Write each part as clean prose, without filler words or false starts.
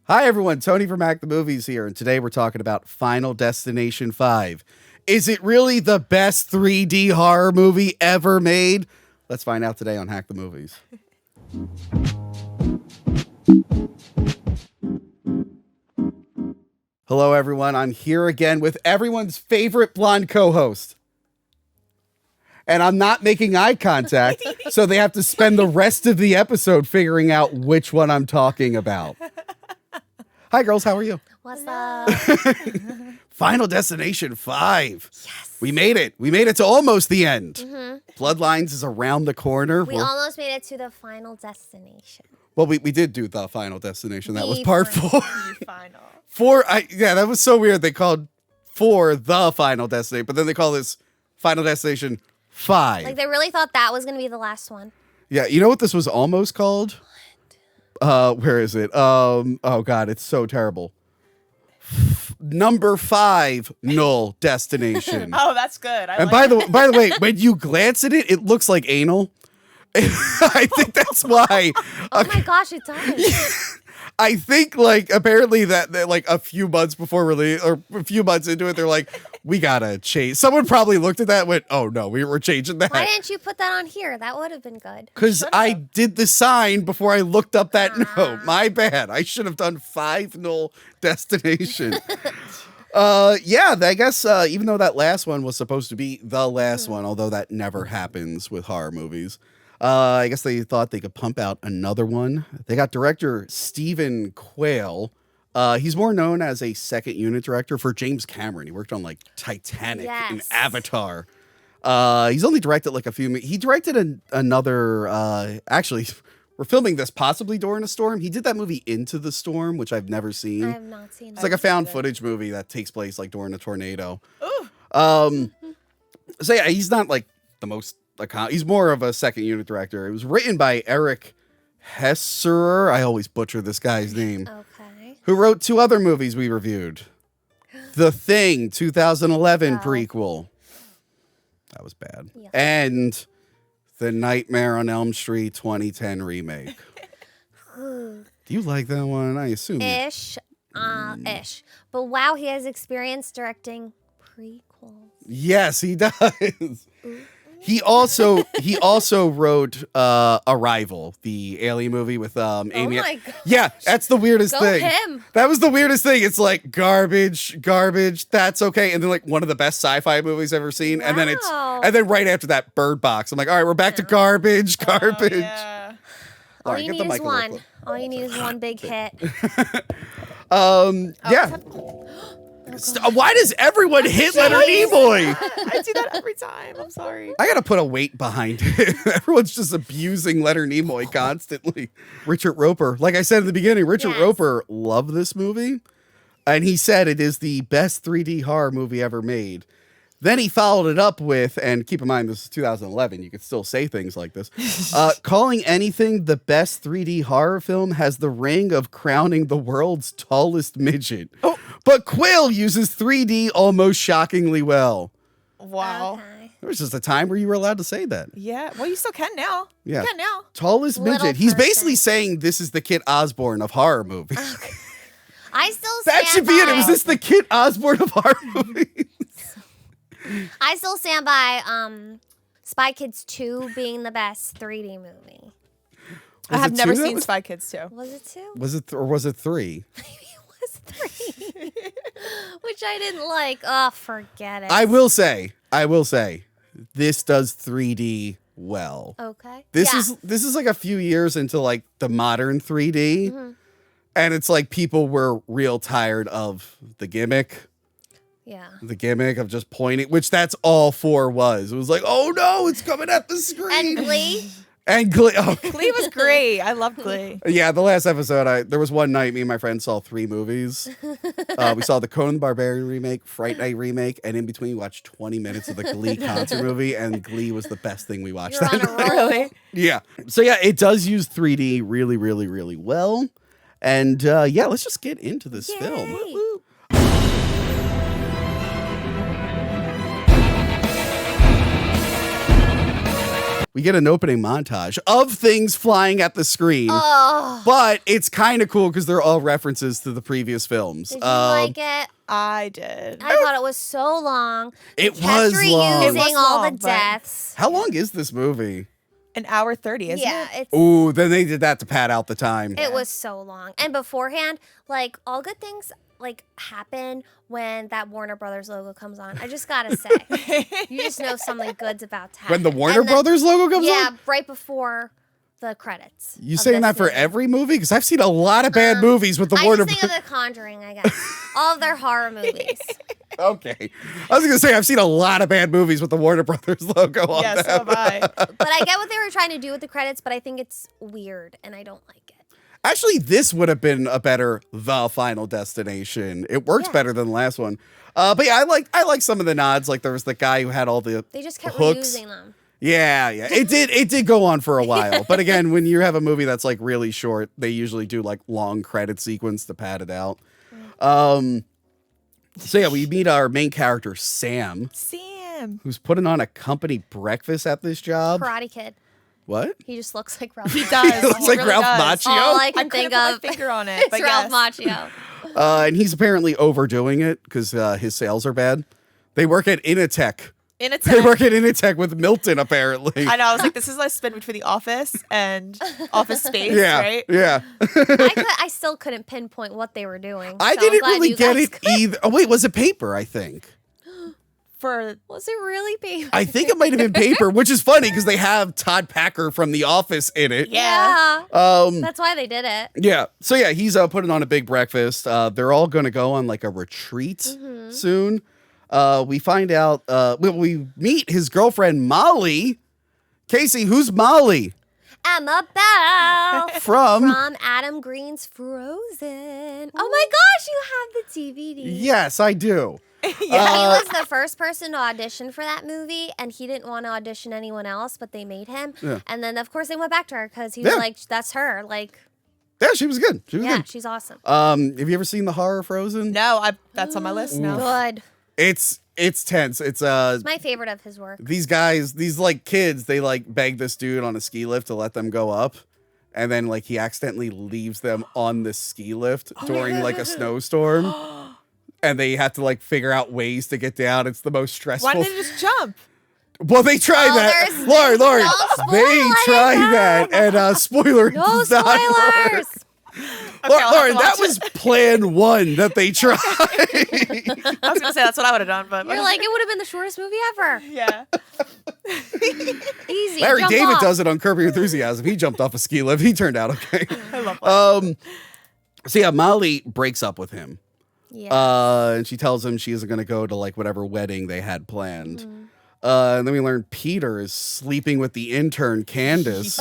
Hi, everyone. Tony from Hack the Movies here, and today we're talking about Final Destination 5. Is it really the best 3D horror movie ever made? Let's find out today on Hack the Movies. Hello, everyone. I'm here again with everyone's favorite blonde co-host. And I'm not making eye contact, so they have to spend the rest of the episode figuring out which one I'm talking about. Hi, girls. How are you? What's up? Final Destination 5. Yes. We made it. We made it to almost the end. Mm-hmm. Bloodlines is around the corner. We almost made it to the final destination. Well, we did do the Final Destination. That was part 4. The final. 4, that was so weird. They called 4 the Final Destination, but then they call this Final Destination 5. Like, they really thought that was going to be the last one. Yeah, you know what this was almost called? Where is it? Oh God, it's so terrible. Number 5, Null Destination. Oh, that's good. By the way, when you glance at it, it looks like anal. I think that's why. Oh my gosh, it does. I think apparently that like a few months before release or a few months into it, they're like, we gotta change. Someone probably looked at that and went, oh no, we're changing that. Why didn't you put that on here? That would have been good. Because I did the sign before I looked up that note. My bad. I should have done 5 Null Destination. I guess even though that last one was supposed to be the last one, although that never happens with horror movies. I guess they thought they could pump out another one. They got director Stephen Quayle. He's more known as a second unit director for James Cameron. He worked on like Titanic and Avatar. He's only directed like a few. He directed another. Actually, we're filming this possibly during a storm. He did that movie Into the Storm, which I've never seen. I have not seen it. It's like a found footage movie that takes place like during a tornado. Ooh. So yeah, he's not like the most. He's more of a second unit director. It was written by Eric Hesserer. I always butcher this guy's name. Okay. Who wrote 2 other movies we reviewed. The Thing, 2011 prequel. That was bad. Yeah. And The Nightmare on Elm Street 2010 remake. Do you like that one? I assume. Ish. Ish. But wow, he has experience directing prequels. Yes, he does. He also wrote Arrival, the alien movie with Amy. Oh my God. Yeah, that's the weirdest thing. Him. That was the weirdest thing. It's like garbage. That's okay. And then like one of the best sci-fi movies I've ever seen. Wow. And then right after that, Bird Box. I'm like, all right, we're back to garbage. Oh, yeah. All you need is one. All you need is one big hit. Yeah. Why does everyone hit Leonard Nimoy? I do that every time. I'm sorry. I gotta put a weight behind it. Everyone's just abusing Leonard Nimoy constantly. Richard Roper, like I said in the beginning, Richard Roper loved this movie, and he said it is the best 3D horror movie ever made. Then he followed it up with, and keep in mind this is 2011, you could still say things like this, calling anything the best 3D horror film has the ring of crowning the world's tallest midget. Oh. But Quayle uses 3D almost shockingly well. Wow. Okay. There was just a time where you were allowed to say that. Yeah. Well, you still can now. Yeah. You can now. Tallest Little midget. He's person. basically saying this is the Kit Osborne of horror movies. Okay. I still That stand should be it. by. Was this the Kit Osborne of horror movies? I still stand by Spy Kids 2 being the best 3D movie. I have never 2 seen Spy Kids 2. Was it 2? Was it or was it 3? Maybe it was 3. Which I didn't like. Oh, forget it. I will say, this does 3D well. Okay. This is like a few years into like the modern 3D. Mm-hmm. And it's like people were real tired of the gimmick. Yeah. The gimmick of just pointing, which that's all 4 was. It was like, oh no, it's coming at the screen. And Glee. And Glee. Oh. Glee was great. I love Glee. Yeah, the last episode, there was one night me and my friend saw 3 movies. We saw the Conan the Barbarian remake, Fright Night remake, and in between we watched 20 minutes of the Glee concert movie, and Glee was the best thing we watched. You're on a roll. Really? Yeah. So yeah, it does use 3D really, really, really well. And yeah, let's just get into this film. Yay. Woo-woo. we get an opening montage of things flying at the screen. Oh, But it's kind of cool because they're all references to the previous films. did you like it? I did. I thought it was so long. They It kept was long. reusing It was all long, the but- deaths. How long is this movie? An hour 30, isn't Yeah, it? it's Ooh, then they did that to pad out the time. it was so long. And beforehand, like all good things like happen when that Warner Brothers logo comes on. I just gotta say, you just know something good's about to happen. When the Warner And then- Brothers logo comes yeah, on? right before the credits. You of saying this that for movie. every movie? Because I've seen a lot of bad movies with the I Warner just think Brothers. of The Conjuring, I guess. All of their horror movies. Okay. I was going to say, I've seen a lot of bad movies with the Warner Brothers logo on Yeah, them. so have I. But I get what they were trying to do with the credits, but I think it's weird and I don't like it. Actually, this would have been a better The Final Destination. It works Yeah. better than the last one. But yeah, I like some of the nods. Like there was the guy who had all the They just kept hooks. reusing them. Yeah. It did go on for a while. But again, when you have a movie that's like really short, they usually do like long credit sequence to pad it out. So yeah, we meet our main character, Sam, Sam. who's putting on a company breakfast at this job. Karate Kid. What? He just looks like Ralph. He Macchio. does. He looks like really Ralph does. Macchio? All I I can couldn't think put of. my finger on it, It's but Ralph yes. Macchio. And he's apparently overdoing it because his sales are bad. They work at Initech. In a They tent. work at Initech with Milton, apparently. I know. I was like, this is a spin between the office and Office Space, Yeah, right? yeah. I still couldn't pinpoint what they were doing. I so I'm didn't glad really you get guys it either. Oh wait, was it paper? I think. For Was it really paper? I think it might have been paper, which is funny because they have Todd Packer from The Office in it. Yeah. That's why they did it. Yeah. So yeah, he's putting on a big breakfast. They're all going to go on like a retreat soon. We find out. We meet his girlfriend Molly. Casey, who's Molly? Emma Bell From Adam Green's Frozen. Oh my gosh, you have the DVD. Yes, I do. He was the first person to audition for that movie, and he didn't want to audition anyone else, but they made him. Yeah. And then, of course, they went back to her because he was Yeah. like, "That's her." Like, Yeah, she was good. She was yeah, good. she's awesome. Have you ever seen the horror Frozen? No, that's on my list now. Good. It's tense. It's It's my favorite of his work. these guys, these like kids, they like beg this dude on a ski lift to let them go up. And then like he accidentally leaves them on the ski lift during like a snowstorm. And they have to like figure out ways to get down. It's the most stressful. Why didn't they just jump? Well, they tried Oh, that. there's- Lauren, don't spoil they it, tried no. that. And spoiler, it No does not work. spoilers. Okay, I'll have to Lauren, that watch was it. plan one that they tried. I was gonna say that's what I would have done, but You're like, it would have been the shortest movie ever. yeah. Easy. Larry jump David off. does it on Curb Your Enthusiasm. He jumped off a ski lift. He turned out okay. I love that. So yeah, Molly breaks up with him. Yeah. And she tells him she isn't going to go to like whatever wedding they had planned. And then we learn Peter is sleeping with the intern Candace.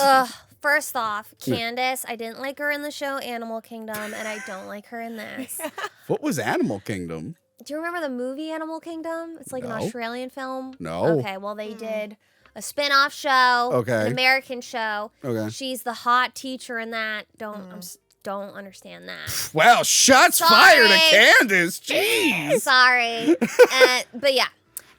First off, Candace, I didn't like her in the show Animal Kingdom, and I don't like her in this. What was Animal Kingdom? Do you remember the movie Animal Kingdom? It's like No. an Australian film. No. Okay, well, they did a spin-off show, Okay. an American show. Okay. She's the hot teacher in that. Don't understand that. Wow, shots Sorry. fired at Candace. Jeez. Sorry. But yeah.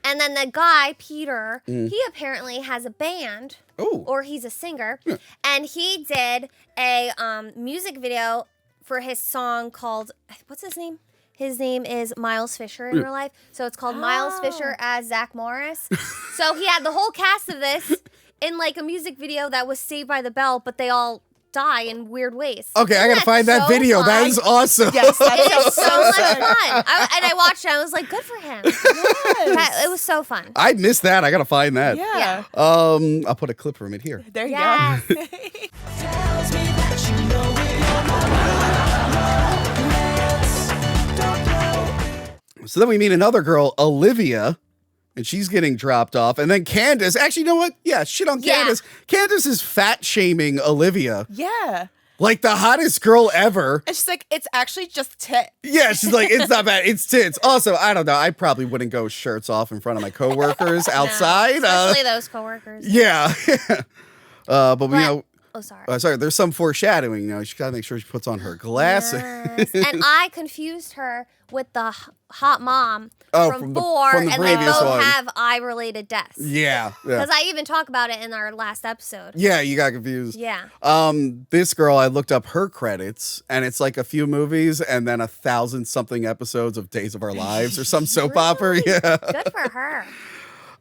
And then the guy, Peter, he apparently has a band. Oh. Or he's a singer. And he did a music video for his song called, what's his name? His name is Miles Fisher in real life. So it's called Miles Fisher as Zach Morris. So he had the whole cast of this in like a music video that was Saved by the Bell, but they all die in weird ways. Okay, I Isn't gotta find that so video. fun? That is awesome. Yes, that It sounds is so much fun. I watched it. I was like, good for him. It was so fun. I missed that. I gotta find that. Yeah. I'll put a clip from it here. There you Yes. go. So then we meet another girl, Olivia, and she's getting dropped off. And then Candace, actually, you know what? Yeah, shit on Yeah. Candace. Candace is fat shaming Olivia. Yeah. Like the hottest girl ever. And she's like, it's actually just tit. Yeah, she's like, it's not bad. It's tits. Also, I don't know. I probably wouldn't go shirts off in front of my coworkers outside. Especially those coworkers. Yeah. But we But- know Oh, sorry. Sorry, there's some foreshadowing. You know, she got to make sure she puts on her glasses. Yes. And I confused her with the hot mom from the 4, and they previous both one. have eye-related deaths. Yeah. Because I even talk about it in our last episode. Yeah, you got confused. Yeah. This girl, I looked up her credits, and it's like a few movies and then 1,000-something episodes of Days of Our Lives or some soap opera. Yeah. Good for her.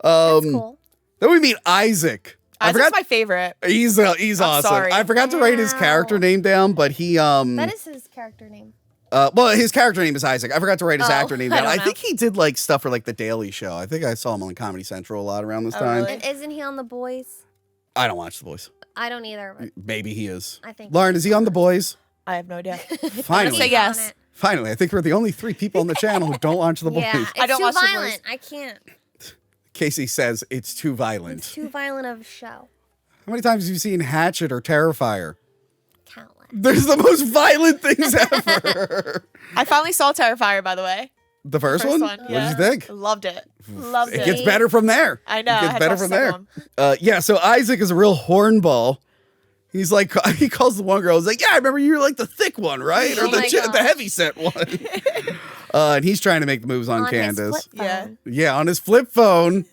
That's cool. Then we meet Isaac. Isaac's my favorite. He's awesome. sorry. I forgot to write his character name down, but he That is his character name. well, his character name is Isaac. I forgot to write his actor name I down. don't I know. think he did like stuff for like The Daily Show. I think I saw him on Comedy Central a lot around this time. really? And isn't he on The Boys? I don't watch The Boys. I don't either. But Maybe he is. I think Lauren, is he on The Boys? I have no idea. Finally. Say yes. on it. Finally, I think we're the only 3 people on the channel who don't watch The Boys. Yeah, it's I don't too watch The Boys. violent. I can't. Casey says it's too violent. It's too violent of a show. How many times have you seen Hatchet or Terrifier? Countless. There's the most violent things ever. I finally saw Terrifier, by the way. The first one? What Yeah. did you think? Loved it. Loved It it. gets better from there. I know. It I gets had better to from watch there. the second Yeah, so Isaac is a real hornball. He's like, he calls the one girl. He's like, yeah, I remember you were like the thick one, right? Or Oh my the gosh. heavy set one. And he's trying to make the moves on his Candace. flip phone. Yeah, on his flip phone.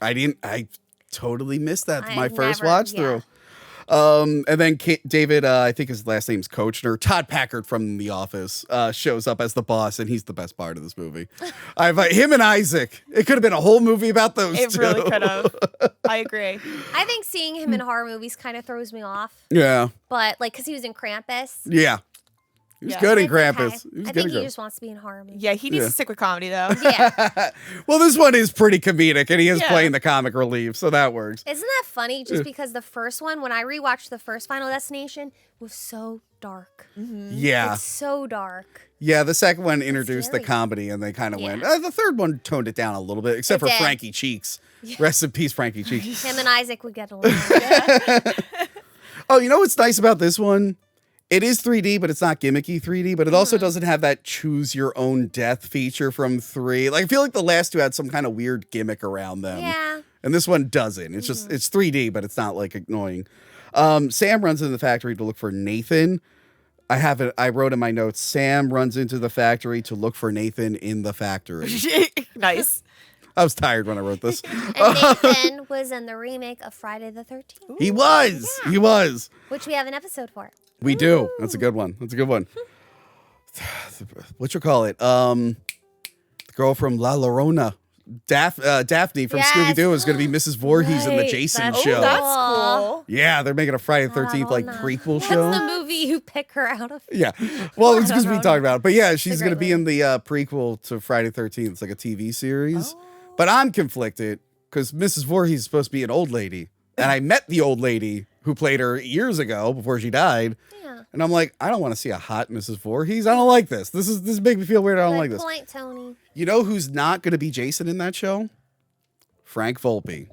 I totally missed that I my first never- watch yeah. through. And then David, I think his last name's Kochner, Todd Packard from The Office, shows up as the boss, and he's the best part of this movie. Him and Isaac. It could have been a whole movie about those It two. really could have. I agree. I think seeing him in horror movies kind of throws me off. Yeah, But, like, because he was in Krampus. yeah. He was Yeah. good in It's Krampus. okay. He was I good think in he Krampus. just wants to be in horror movies. Yeah, he needs Yeah. to stick with comedy, though. Yeah. Well, this one is pretty comedic, and he is Yeah. playing the comic relief, so that works. Isn't that funny? Just because the first one, when I rewatched the first Final Destination, was so dark. Yeah. It's so dark. Yeah, the second one introduced the scary. comedy, and they kind of went. Yeah. The third one toned it down a little bit, except It for did. Frankie Cheeks. Rest in peace, Frankie Cheeks. Him and Isaac would get along. Oh, you know what's nice about this one? It is 3D, but it's not gimmicky 3D, but it also doesn't have that choose your own death feature from 3. Like, I feel like the last two had some kind of weird gimmick around them. Yeah. And this one doesn't. It's just, it's 3D, but it's not like annoying. Sam runs into the factory to look for Nathan. I wrote in my notes, Sam runs into the factory to look for Nathan in the factory. Nice. I was tired when I wrote this. And Nathan was in the remake of Friday the 13th, He was. He was. which we have an episode for. We do. That's a good one. That's a good one. What you call it? The girl from La Llorona. Daphne from Yes. Scooby-Doo is going to be Mrs. Voorhees in the Right. Jason That's show. Oh, that's Aw. cool. Yeah, they're making a Friday the 13th like Llorona. prequel That's show. the movie you pick her out of. Yeah. Well, it's because we Llorona. talked about it. But yeah, she's great going to be in the prequel to Friday the 13th. It's like a TV series. But I'm conflicted because Mrs. Voorhees is supposed to be an old lady. And I met the old lady who played her years ago before she died. Yeah. And I'm like, I don't want to see a hot Mrs. Voorhees. I don't like this. This is making me feel weird. I don't like Good this. point, Tony. You know who's not going to be Jason in that show? Frank Volpe.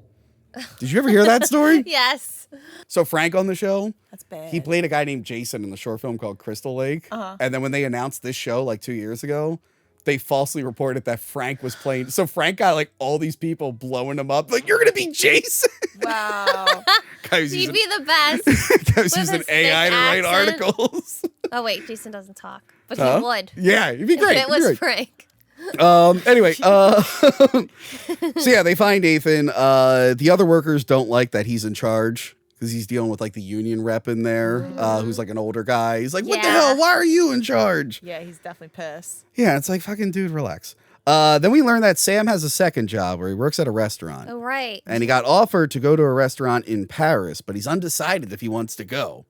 Did you ever hear that story? Yes. So Frank on the show, That's bad. he played a guy named Jason in the short film called Crystal Lake. And then when they announced this show like 2 years ago, they falsely reported that Frank was playing. So Frank got like all these people blowing him up. Like, you're going to be Jason. Wow. Guy was He'd using, be the best. guy was with using his AI to thick write accent. articles. Oh, wait. Jason doesn't talk. But Huh? he would. Yeah, he'd be great. If it He'd be was great. Frank. Anyway, so yeah, they find Nathan. The other workers don't like that he's in charge because he's dealing with like the union rep in there, who's like an older guy. He's like, what the Yeah. hell? Why are you in charge? Yeah, he's definitely pissed. Yeah, it's like, fucking dude, relax. Then we learn that Sam has a second job where he works at a restaurant. Oh, right. And he got offered to go to a restaurant in Paris, but he's undecided if he wants to go.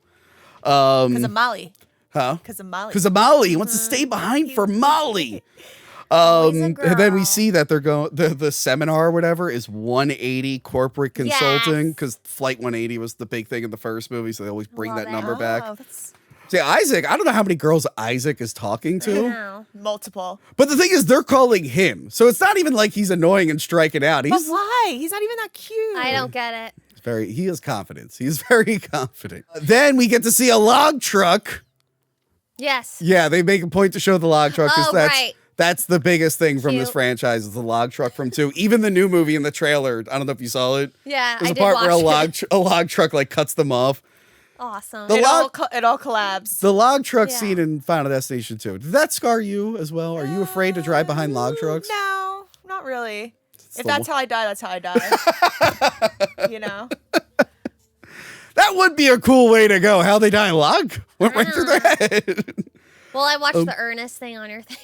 Because of Molly. Huh? Because of Molly. Because of Molly. He wants to stay behind for Molly. Always a And then we girl. see that they're going, the seminar or whatever is 180 corporate consulting Yes. because Flight 180 was the big thing in the first movie. So they always bring Love that it. number Oh, back. that's See, Isaac, I don't know how many girls Isaac is talking I to, know. multiple. but the thing is, they're calling him. So it's not even like he's annoying and striking out. But He's why? He's not even that cute. I don't get it. he has confidence. He's very confident. Then we get to see a log truck. Yes. Yeah, they make a point to show the log truck because Oh, right. that's the biggest thing from this Cute. franchise is the log truck from 2. Even the new movie in the trailer, I don't know if you saw it. Yeah, There's I a did part where watch it. a log truck like cuts them off. Awesome. The log- It all collabs. The log truck Yeah. scene in Final Destination 2. Did that scar you as well? Are you afraid to drive behind log trucks? No, not really. If the that's how I die, that's how I die. You know? That would be a cool way to go. How they die in log went right through their head. Well, I watched the Ernest thing on your thing.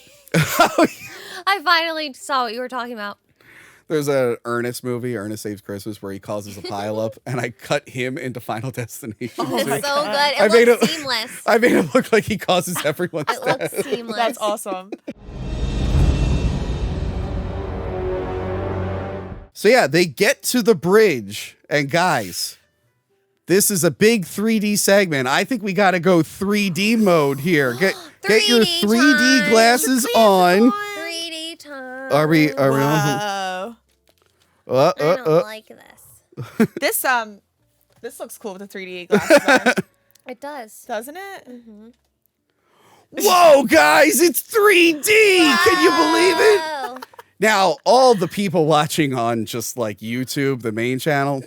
Oh, yeah. I finally saw what you were talking about. There's an Ernest movie, Ernest Saves Christmas, where he causes a pileup, and I cut him into Final Destination. It's too. so good. I It made looks it- seamless. I made it look like he causes everyone's It death. looks seamless. That's awesome. So yeah, they get to the bridge, and guys, this is a big 3D segment. I think we got to go 3D mode here. Get your 3D 3D time. glasses on. 3D time. Are we on? Whoa. I don't like this. This looks cool with the 3D glasses on, It does. doesn't it? Whoa, guys, it's 3D. Can you believe it? Oh. Now, all the people watching on just like YouTube, the main channel,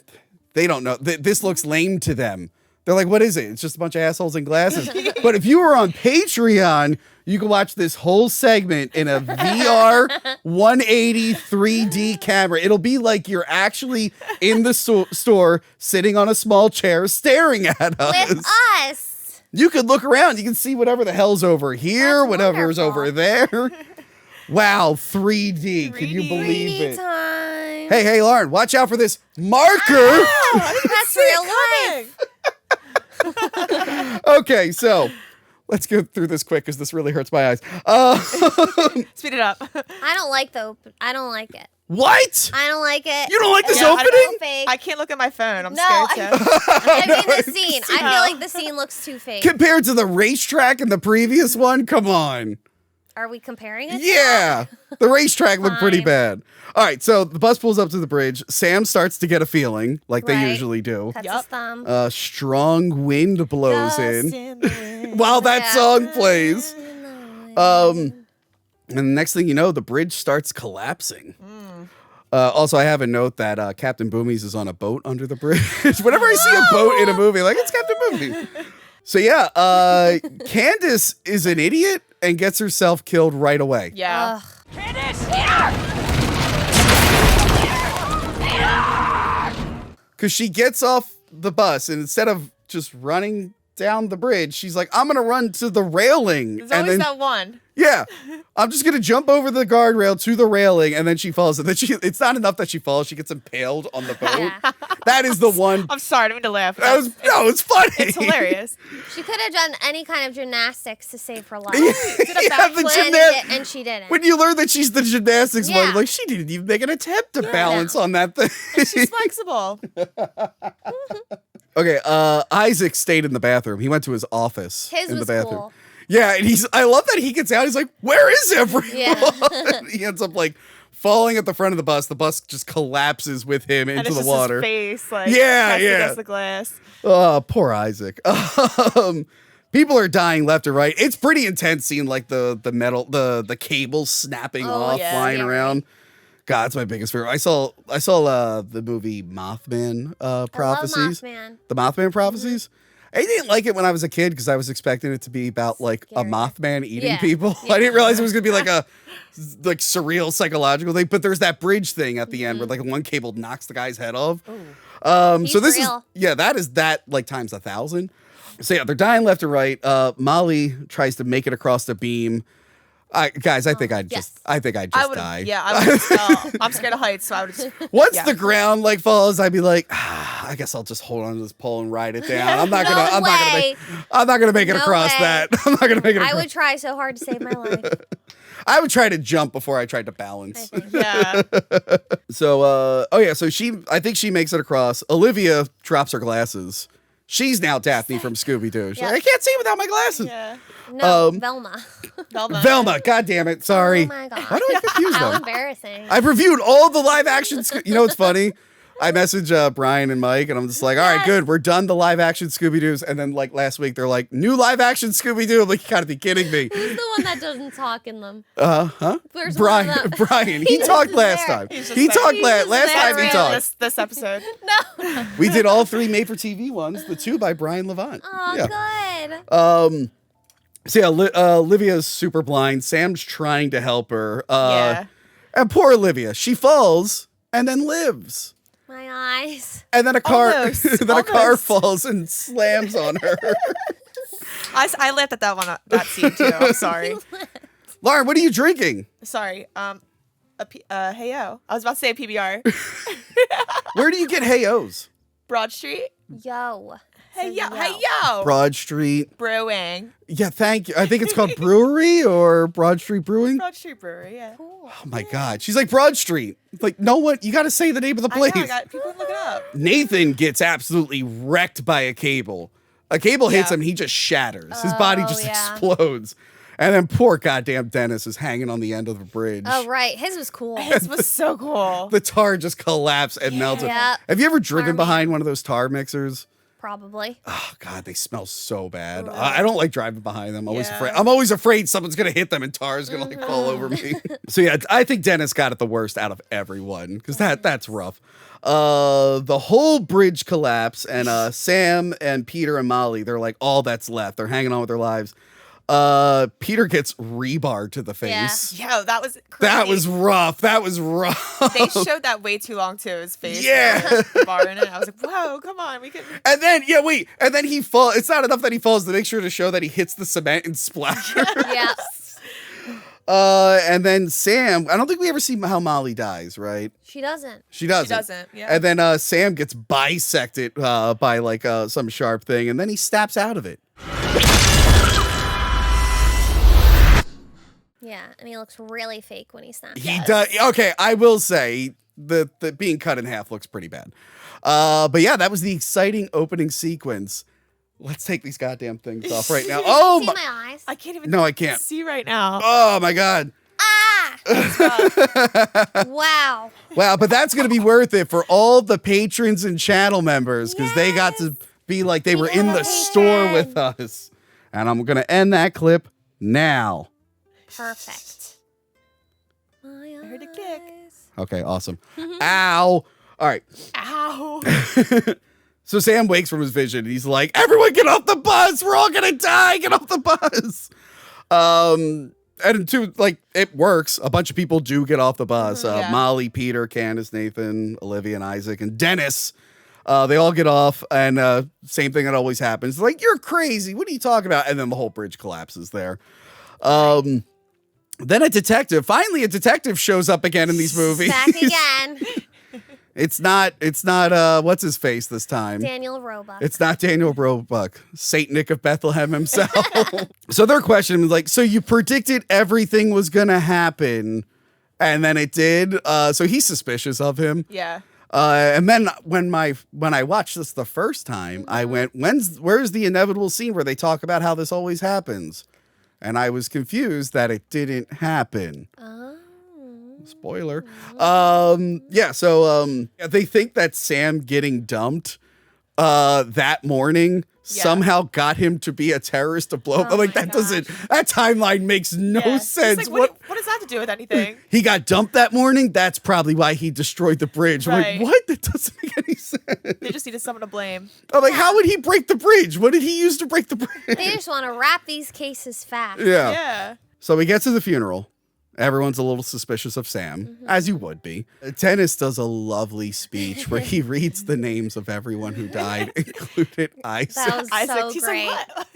they don't know. This looks lame to them. They're like, what is it? It's just a bunch of assholes in glasses. But if you were on Patreon, you can watch this whole segment in a VR 180 3D camera. It'll be like you're actually in the store, sitting on a small chair, staring at us. With us. You could look around. You can see whatever the hell's over here, That's whatever's wonderful. over there. Wow, 3D. Can you 3D. believe 3D it? time. Hey, Lauren, watch out for this marker. That's real life. Okay, so let's go through this quick because this really hurts my eyes. Speed it up. I don't like I don't like it. What? I don't like it. You don't like this Yeah, I don't opening? So fake. I can't look at my phone. I'm No, scared to. I mean the scene. I feel like the scene looks too fake. Compared to the racetrack in the previous one? Come on. Are we comparing it? Yeah. The racetrack looked pretty Fine. bad. All right, so the bus pulls up to the bridge. Sam starts to get a feeling, like they Right. usually do. Cuts Yup. his thumb. A strong wind blows Dust in the wind. while that Yeah. song plays. And the next thing you know, the bridge starts collapsing. Also, I have a note that Captain Boomies is on a boat under the bridge. Whenever I see a boat in a movie, like, it's Captain Boomies. So yeah, Candace is an idiot and gets herself killed right away. Yeah. Because she gets off the bus and instead of just running down the bridge, she's like, I'm going to run to the railing. There's and always then that one. Yeah. I'm just going to jump over the guardrail to the railing, and then she falls. And then it's not enough that she falls. She gets impaled on the boat. Yeah. That is the one. I'm sorry, I didn't mean to laugh. It's funny. It's hilarious. She could have done any kind of gymnastics to save her life. Yeah, the And she didn't. When you learn that she's the gymnastics one, Yeah. like, she didn't even make an attempt to balance on that thing. She's flexible. Okay, Isaac stayed in the bathroom. He went to his office His in the was bathroom. cool. Yeah, and I love that he gets out. He's like, where is everyone? Yeah. He ends up like falling at the front of the bus. The bus just collapses with him And into it's the just water. his face, like, Yeah, pressed yeah. against the glass. Oh, poor Isaac. People are dying left and right. It's pretty intense seeing like the metal, the cables snapping off, yeah. flying Yeah, around. God, that's my biggest fear. I saw the movie Mothman Prophecies. I love Mothman. The Mothman Prophecies. I didn't like it when I was a kid because I was expecting it to be about like a Scary. Mothman eating Yeah. people. Yeah. I didn't realize it was gonna be like a like surreal psychological thing. But there's that bridge thing at the end where like one cable knocks the guy's head off. So He's this real. that is like times 1,000. So yeah, they're dying left and right. Molly tries to make it across the beam. Guys, I think I'd yes. just die. Yeah, I would just, I'm scared of heights, so I would just. Once Yeah. the ground like falls, I'd be like, I guess I'll just hold on to this pole and ride it down. I'm not gonna make it No across way. that. I'm not gonna make it. I across. would try so hard to save my life. I would try to jump before I tried to I balance. think. Yeah. So, I think she makes it across. Olivia drops her glasses. She's now Daphne from Scooby Doo. She's Yeah. like, I can't see without my glasses. Yeah. No, Velma. Velma, God damn it, sorry. Oh my god. Why do I confuse How them? embarrassing. I've reviewed all the live action. You know what's funny? I message Brian and Mike, and I'm just like, all right, good. We're done the live action Scooby-Doo's. And then like last week, they're like, new live action Scooby-Doo. I'm like, you gotta be kidding me. Who's the one that doesn't talk in them? Huh? There's one of them. Brian. He talked last time. He talked last time he talked. This episode. No. We did all 3 made-for-TV ones, the 2 by Brian Levant. Oh, good. So yeah, Olivia's super blind. Sam's trying to help her. Yeah. And poor Olivia, she falls and then lives. My eyes. And then a car, Almost. a car falls and slams on her. I laughed at that scene too. I'm sorry. Lauren, what are you drinking? Sorry. Heyo. I was about to say a PBR. Where do you get Heyo's? Broad Street. Yo. Heyo. Broad Street. Brewing. Yeah, thank you. I think it's called Brewery or Broad Street Brewing. Broad Street Brewery, yeah. Cool. Oh my God. She's like, Broad Street. Like, no one, you got to say the name of the place. People look it up. Nathan gets absolutely wrecked by a cable. A cable hits him, he just shatters. His body just explodes. And then poor goddamn Dennis is hanging on the end of the bridge. Oh, right. His was cool. His was so cool. The tar just collapsed and melted. Yeah. Have you ever driven Army. behind one of those tar mixers? Probably. Oh God, they smell so bad. I don't like driving behind them. Yeah. I'm always afraid someone's gonna hit them and tar is gonna like fall over me. So yeah, I think Dennis got it the worst out of everyone because that's rough. The whole bridge collapse and Sam and Peter and Molly, they're like all that's left. They're hanging on with their lives. Peter gets rebar to the face. Yo, that was crazy. That was rough. They showed that way too long too, his face. Yeah. Bar in it. I was like, whoa, come on, we can. And then, and then he falls. It's not enough that he falls to make sure to show that he hits the cement and splatters. Yeah. And then Sam, I don't think we ever see how Molly dies, right? She doesn't. She doesn't. She doesn't, yeah. And then Sam gets bisected by like some sharp thing, and then he snaps out of it. Yeah, and he looks really fake when he snaps. He does. Okay, I will say the being cut in half looks pretty bad. But yeah, that was the exciting opening sequence. Let's take these goddamn things off right now. Oh See my! my eyes? I can't even. No, I can't. See right now. Oh my God! Ah! Wow. Wow, but that's gonna be worth it for all the patrons and channel members because they got to be like they were in the store with us. And I'm gonna end that clip now. Perfect. I heard a kick. Okay, awesome. Ow! All right. Ow. So Sam wakes from his vision and he's like, everyone get off the bus. We're all going to die. Get off the bus. And to like, it works. A bunch of people do get off the bus. Yeah. Molly, Peter, Candace, Nathan, Olivia, and Isaac, and Dennis. They all get off and same thing that always happens. Like, you're crazy. What are you talking about? And then the whole bridge collapses there. Then a detective shows up again in these movies. Back again. It's not what's his face this time? Daniel Roebuck. It's not Daniel Roebuck, Saint Nick of Bethlehem himself. So their question is like, so you predicted everything was gonna happen, and then it did. So he's suspicious of him. Yeah. And then when I watched this the first time, I went, where's the inevitable scene where they talk about how this always happens? And I was confused that it didn't happen. Oh. Spoiler. Yeah, so they think that Sam getting dumped that morning somehow got him to be a terrorist to blow up. I'm like, that timeline makes no sense. Like, what does that have to do with anything? He got dumped that morning. That's probably why he destroyed the bridge. I'm Right. like, what? That doesn't make any sense. They just needed someone to blame. I'm like, how would he break the bridge? What did he use to break the bridge? They just want to wrap these cases fast. Yeah. So we get to the funeral. Everyone's a little suspicious of Sam, as you would be. Dennis does a lovely speech where he reads the names of everyone who died, included Isaac. That was so He's great. like, what?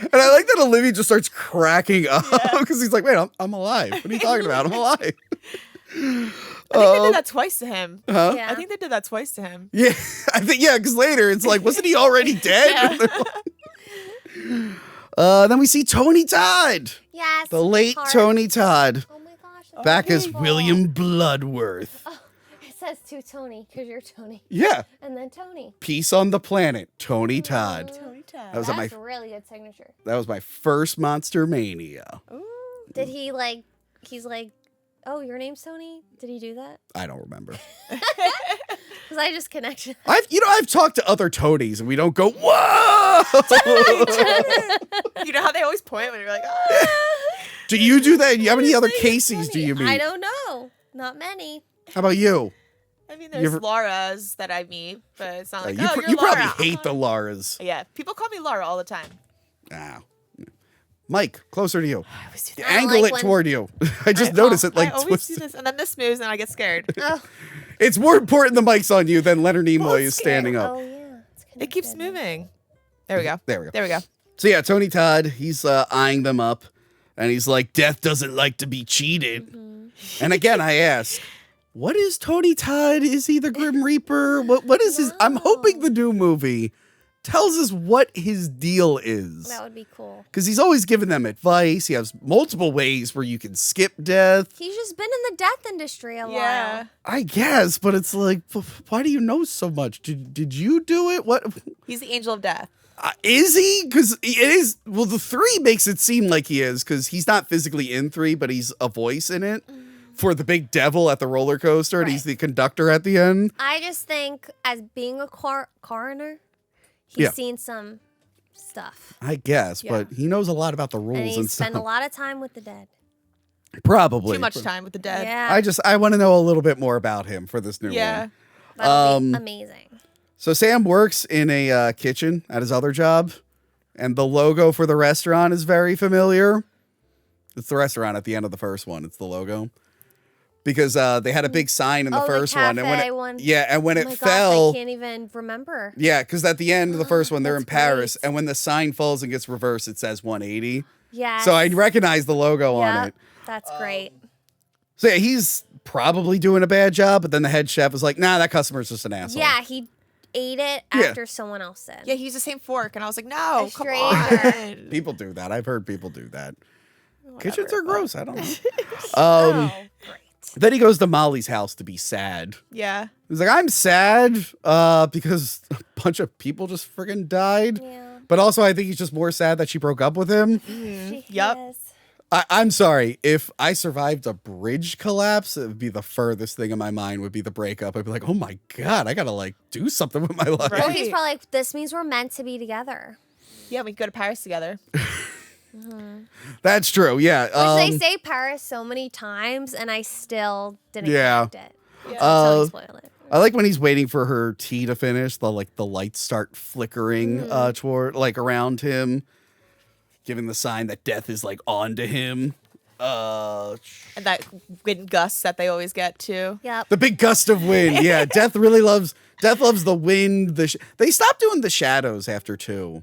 And I like that Olivia just starts cracking up because he's like, wait, I'm alive. What are you talking about? I'm alive. I think they did that twice to him. Huh? Yeah. I think they did that twice to him. Yeah, I think, because later it's like, wasn't he already dead? Then we see Tony Todd. Yes. The late heart. Tony Todd. Oh my gosh. Back as people. William Bloodworth. Oh, it says to Tony because you're Tony. Yeah. And then Tony. Peace on the planet, Tony Todd. Tony Todd. That was That's a really good signature. That was my first Monster Mania. Ooh. Did he like, he's like, oh, your name's Tony? Did he do that? I don't remember. Because I just connected. I've talked to other Tonys and we don't go, whoa! You know how they always point when you're like, ah. Do you do that? How many other Caseys do you meet? I don't know. Not many. How about you? I mean, there's Laura's that I meet, but it's not like, you're you Laura. probably hate the Lauras. Yeah, people call me Laura all the time. Ah. Mike, closer to you. I always do that. Angle like it when- toward you. I just noticed it like I always twisted. do this, and then this moves, and I get scared. Oh, It's more important the mic's on you than Leonard Nimoy is standing up. oh yeah. It's It keeps connected. moving. There we go. There we go. There we go. So yeah, Tony Todd, he's eyeing them up, and he's like, "Death doesn't like to be cheated." And again, I ask, what is Tony Todd? Is he the Grim Reaper? What is his? I'm hoping the new movie tells us what his deal is. That would be cool. Because he's always giving them advice. He has multiple ways where you can skip death. He's just been in the death industry a Yeah. while. I guess, but it's like, why do you know so much? Did you do it? What He's the angel of death. is he? Because it is. Well, the 3 makes it seem like he is because he's not physically in 3, but he's a voice in it for the big devil at the roller coaster, and he's the conductor at the end. I just think, as being a coroner, he's Yeah. seen some stuff. I guess, Yeah. but he knows a lot about the rules And and, he's stuff. spent a lot of time with the dead. Probably Too much time with the dead. Yeah. I want to know a little bit more about him for this new Yeah. one. That would be amazing. So Sam works in a kitchen at his other job, and the logo for the restaurant is very familiar. It's the restaurant at the end of the first one. It's the logo. Because they had a big sign in the Oh, the first one. And when cafe it, one. Yeah, and when Oh it my gosh, fell. I can't even remember. Yeah, because at the end of the first one, they're in That's Paris. great. And when the sign falls and gets reversed, it says 180. Yeah. So I recognize the logo on it. That's great. So yeah, he's probably doing a bad job, but then the head chef was like, nah, that customer's just an asshole. Yeah, he ate it Yeah. after someone else did. Yeah, he used the same fork, and I was like, no, A come stranger. on. People do that. I've heard people do that. Kitchens are gross. I don't know. Oh, great. Then he goes to Molly's house to be sad. Yeah. He's like, I'm sad because a bunch of people just friggin' died. Yeah. But also, I think he's just more sad that she broke up with him. She Yep. is. I'm sorry. If I survived a bridge collapse, it would be the furthest thing in my mind would be the breakup. I'd be like, oh my God, I gotta like do something with my life. Right. Well, he's probably like, this means we're meant to be together. Yeah, we could go to Paris together. That's true. Yeah. Which they say Paris so many times, and I still didn't Yeah. connect it. Yeah. Totally spoil it. I like when he's waiting for her tea to finish. The lights start flickering toward around him, giving the sign that death is like onto him. And that wind gust that they always get too. Yep. The big gust of wind. Yeah, Death loves the wind. They stopped doing the shadows after 2.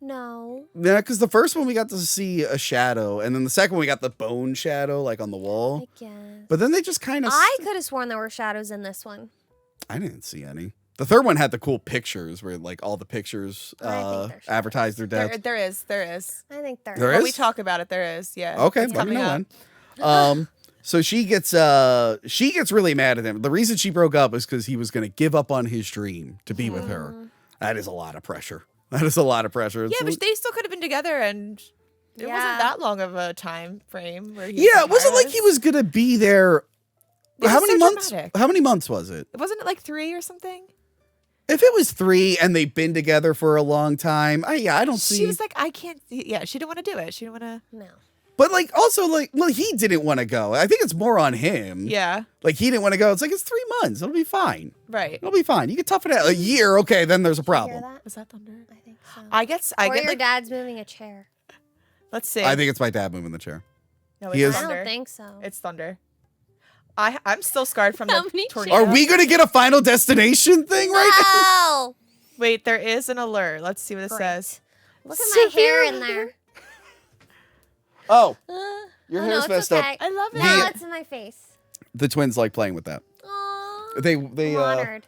No. Yeah, because the first one we got to see a shadow, and then the second one we got the bone shadow like on the wall. I guess. But then they just kind of. I could have sworn there were shadows in this one. I didn't see any. The third one had the cool pictures where like all the pictures I think there's advertise their death. There is. I think there There When is? we talk about it, there is. Yeah. Okay, It's let me coming know up. when. So she gets really mad at him. The reason she broke up is because he was going to give up on his dream to be with her. That is a lot of pressure. That is a lot of pressure. Yeah, but they still could have been together, and it Yeah. wasn't that long of a time frame where he. Yeah, it wasn't like he was going to be there. It How was many so months? dramatic. How many months was it? Wasn't it like 3 or something? If it was 3 and they've been together for a long time, I don't see. She was like, I can't. Yeah, she didn't want to do it. She didn't want to. No. But like also like, well, he didn't want to go. I think it's more on him. Yeah. Like he didn't want to go. It's like it's 3 months. It'll be fine. Right. It'll be fine. You can tough it out. A year, okay, then there's a Hear problem. that? Was that thunder? I think so. I guess I or get your like. dad's moving a chair. Let's see. I think it's my dad moving the chair. no, he it's is- I thunder. don't think so. It's thunder. I'm still scarred from How the many tornado. Are we gonna get a Final Destination thing right No. Wait, there is an alert. Let's see what it Great. says. Look at my hair in there. now? Oh, Uh, your oh, hair's no, it's messed okay. up. I love it. Now The- it's in my face. The twins like playing with that. Aww. They I'm honored.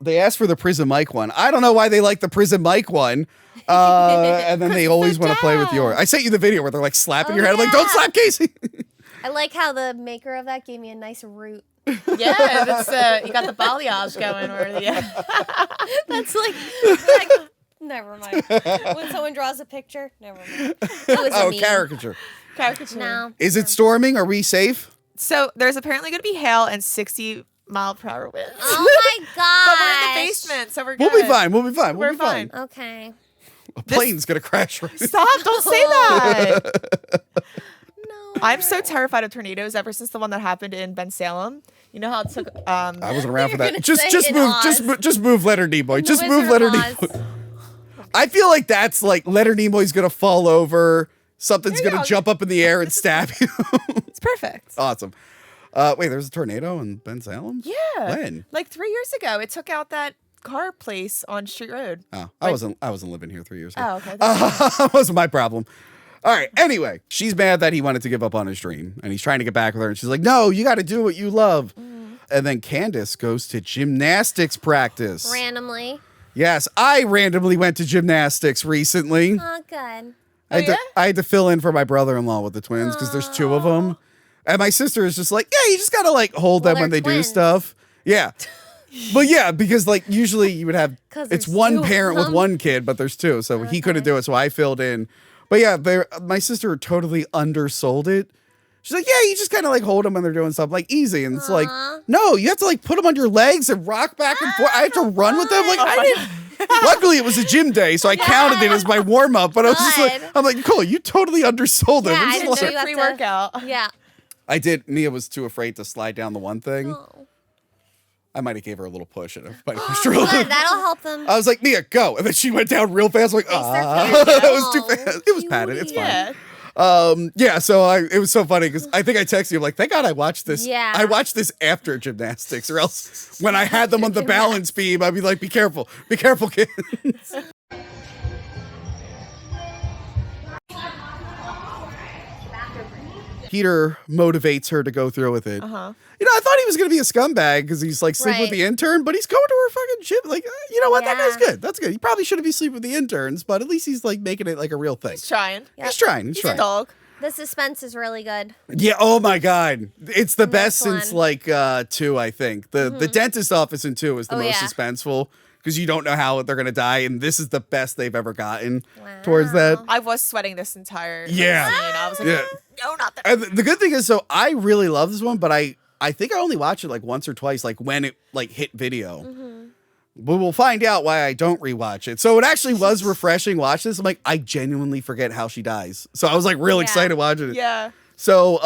they asked for the Prison Mike one. I don't know why they like the Prison Mike one. And then they always want to play with yours. I sent you the video where they're like slapping Oh, your head. I'm like, don't yeah. slap Casey. I like how the maker of that gave me a nice root. Yeah, that's you got the balayage going. Or yeah. That's like never mind. When someone draws a picture, never mind. It was a meme. Caricature. Caricature. No. Is it storming? Are we safe? So there's apparently going to be hail and 60-mile-per-hour winds. Oh my god! But we're in the basement, so we're good. We'll be fine. We'll be fine. We're fine. Okay. A plane's gonna crash right. Stop! Don't say that. No. I'm so terrified of tornadoes ever since the one that happened in Ben Salem. You know how it took. I wasn't around for You're that. gonna say Just move Leonard Nimoy. Just move Wizard of Leonard Oz. Nimoy. I feel like that's like Leonard Nimoy's gonna fall over. Something's gonna jump up in the air and stab you. It's perfect. Awesome. Wait, there's a tornado in Ben Salem? Yeah. When? Like 3 years ago, it took out that car place on Street Road. Oh, I wasn't living here 3 years ago. Oh, okay. That wasn't my problem. All right. Anyway, she's mad that he wanted to give up on his dream, and he's trying to get back with her, and she's like, "No, you got to do what you love." And then Candace goes to gymnastics practice. Randomly. Yes, I randomly went to gymnastics recently. Oh, good. I had to fill in for my brother-in-law with the twins because there's two of them, and my sister is just like, "Yeah, you just gotta like hold them Well, when they they're do twins. stuff." Yeah. But yeah, because like usually you would have 'Cause it's there's one two of parent with them. one kid, but there's two, so he couldn't do it, so I filled in. But yeah, my sister totally undersold it. She's like, "Yeah, you just kind of like hold them when they're doing stuff like easy," and it's like, "No, you have to like put them on your legs and rock back and forth. I have to run with them." Like I didn't. Luckily, it was a gym day, so I counted it as my warm up. But I was just like, Good. I'm like, Nicole, you totally undersold it. Yeah, We're I just didn't like- know you got to- Pre-workout. Yeah. I did. Mia was too afraid to slide down the one thing. Oh. I might have gave her a little push and I might have pushed her a little. Good. That'll help them. I was like, "Mia, go!" And then she went down real fast. Like, start that panicking. was too Oh, fast. It was padded. It's Yeah. fine. Yeah. So it was so funny because I think I texted you I'm like, "Thank God I watched this." Yeah. I watched this after gymnastics, or else when I had them on the balance beam, I'd be like, "Be careful, kids." Peter motivates her to go through with it. Uh-huh. You know, I thought he was going to be a scumbag because he's like sleeping with Right. the intern, but he's going to her fucking ship. Like, you know what? That guy's Yeah. good. That's good. He probably shouldn't be sleeping with the interns, but at least he's like making it like a real thing. He's trying. Yep. He's trying. He's He's a trying. dog. The suspense is really good. Yeah. Oh my God. It's the best this since one. like 2, I think. The dentist office in 2 is the Oh, most yeah. suspenseful because you don't know how they're going to die. And this is the best they've ever gotten towards that. I was sweating this entire Yeah. scene. I was like, Yeah. no, not that. And the good thing is, so I really love this one, but I think I only watched it like once or twice, like when it like hit video. But we'll find out why I don't rewatch it. So it actually was refreshing watch this. I'm like, I genuinely forget how she dies. So I was like real Yeah. excited watching it. Yeah. So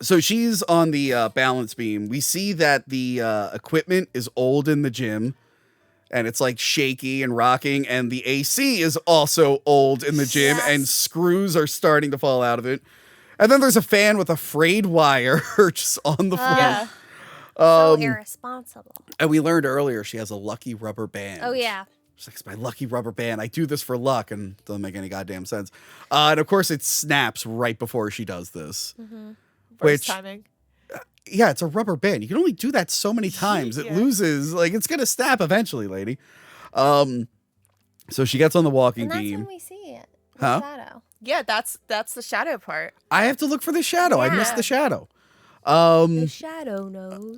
so she's on the balance beam. We see that the equipment is old in the gym. And it's like shaky and rocking, and the AC is also old in the gym, Yes. and screws are starting to fall out of it. And then there's a fan with a frayed wire just on the floor. Yeah. So irresponsible. And we learned earlier she has a lucky rubber band. Oh, yeah. She's like, "It's my lucky rubber band. I do this for luck," and it doesn't make any goddamn sense. And of course, it snaps right before she does this. First timing. Yeah, it's a rubber band. You can only do that so many times. It Yeah. loses. Like, it's gonna snap eventually, lady. So she gets on the walking And that's beam. when we see it. The Huh? shadow. Yeah, that's the shadow part. I have to look for the shadow. I Yeah. missed the shadow. The shadow knows.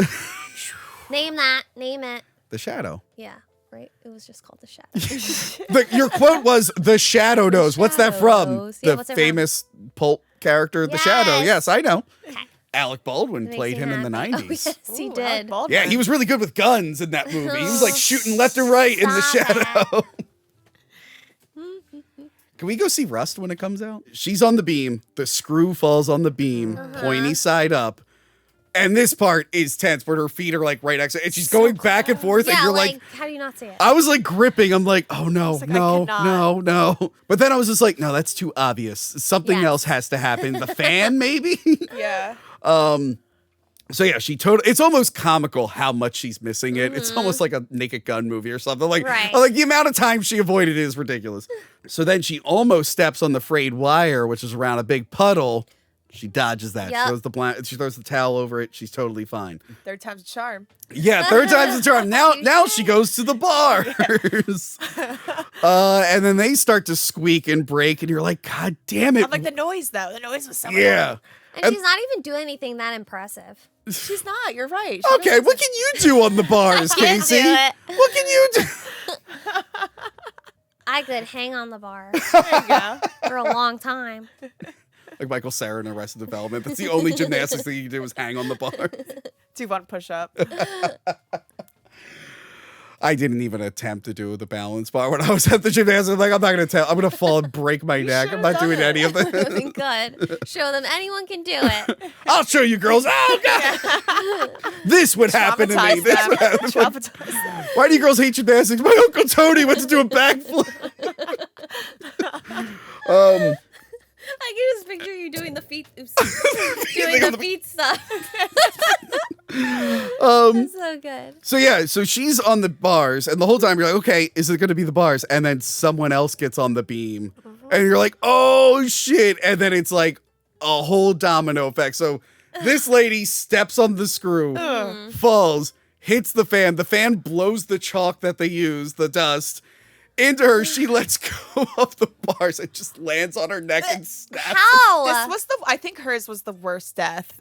Name that. Name it. The shadow. Yeah. Right? It was just called the shadow. Your quote was "The shadow knows." What's that shadow from? knows. Yeah, The what's it from? famous pulp character, The Shadow. Yes. Yes, I know. Okay. Alec Baldwin Makes played me him in the happy. 90s. Oh, yes, he Ooh, Alec did. Baldwin. Yeah, he was really good with guns in that movie. He was like shooting left and right in The Stop Shadow. Can we go see Rust when it comes out? She's on the beam. The screw falls on the beam, pointy side up. And this part is tense, where her feet are like right next to it. And she's going back and forth. Yeah, and you're like, like, how do you not see it? I was like gripping. I'm like, oh no, like, I no, cannot. no. But then I was just like, no, that's too obvious. Something Yes. else has to happen. The fan, maybe? Yeah. So yeah, it's almost comical how much she's missing it. It's almost like a Naked Gun movie or something. Like, Right. like the amount of time she avoided it is ridiculous. So then she almost steps on the frayed wire, which is around a big puddle. She dodges that. Yep. She throws the towel over it. She's totally fine. Third time's a charm. Yeah, third time's the charm. Now she goes to the bars. And then they start to squeak and break, and you're like, God damn it. I'm like, the noise, though. The noise was so yeah. And she's not even doing anything that impressive. She's not. You're right. She Okay, what can you do on the bars, Can't Casey? do it. What can you do? I could hang on the bar There you go. for a long time. Like Michael Cera in Arrested Development. That's the only gymnastics thing you do is hang on the bar. Do one push-up. I didn't even attempt to do the balance bar when I was at the gymnastics. I'm like, I'm not going to I'm going to fall and break my neck. I'm not doing any of this. Good. Show them anyone can do it. I'll show you girls. Oh, God. This would happen to me. This would happen. Traumatize them. Why do you girls hate gymnastics? My Uncle Tony went to do a backflip. I can just picture you doing the feet. Oops, doing the feet stuff. That's so good. So she's on the bars, and the whole time you're like, okay, is it going to be the bars? And then someone else gets on the beam, and you're like, oh shit! And then it's like a whole domino effect. So this lady steps on the screw, falls, hits the fan. The fan blows the chalk that they use, the dust, into her. She lets go of the bars and just lands on her neck and snaps. How? I think hers was the worst death.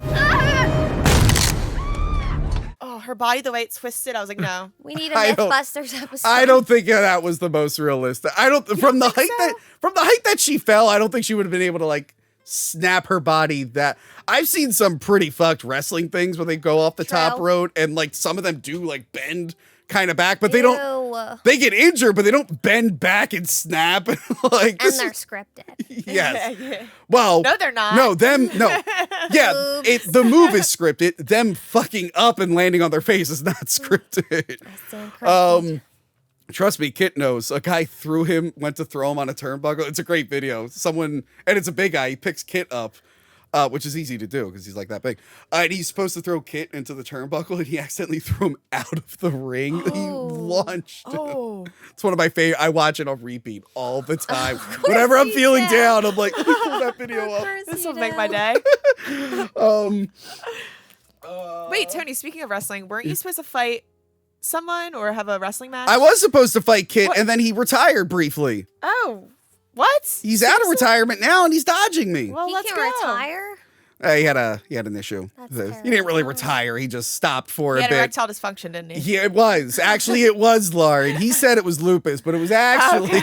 Oh, her body, the way it twisted, I was like, no. We need a Mythbusters episode. I don't think that was the most realistic. From the height that she fell, I don't think she would have been able to like snap her body that. I've seen some pretty fucked wrestling things where they go off the top rope and like some of them do like bend kind of back, but they don't. They get injured, but they don't bend back and snap. Like, and they're scripted. Yes. Yeah. Well, no, they're not. No, them. No. Yeah, the move is scripted. Them fucking up and landing on their face is not scripted. Trust me, Kit knows. A guy went to throw him on a turnbuckle. It's a great video. And it's a big guy. He picks Kit up. Which is easy to do because he's like that big. And he's supposed to throw Kit into the turnbuckle, and he accidentally threw him out of the ring. He launched him. It's one of my favorite. I watch it on repeat all the time. Whenever I'm feeling down, I'm like, pull that video up. This will make my day. Wait, Tony, speaking of wrestling, weren't you supposed to fight someone or have a wrestling match? I was supposed to fight Kit, and then he retired briefly. Oh. What? He's out of retirement now, and he's dodging me. Well, let's go. Retire? He had an issue. He didn't really retire. He just stopped for a bit. He had erectile dysfunction, didn't he? Yeah, it was. Actually, it was, Lauren. He said it was lupus, but it was actually...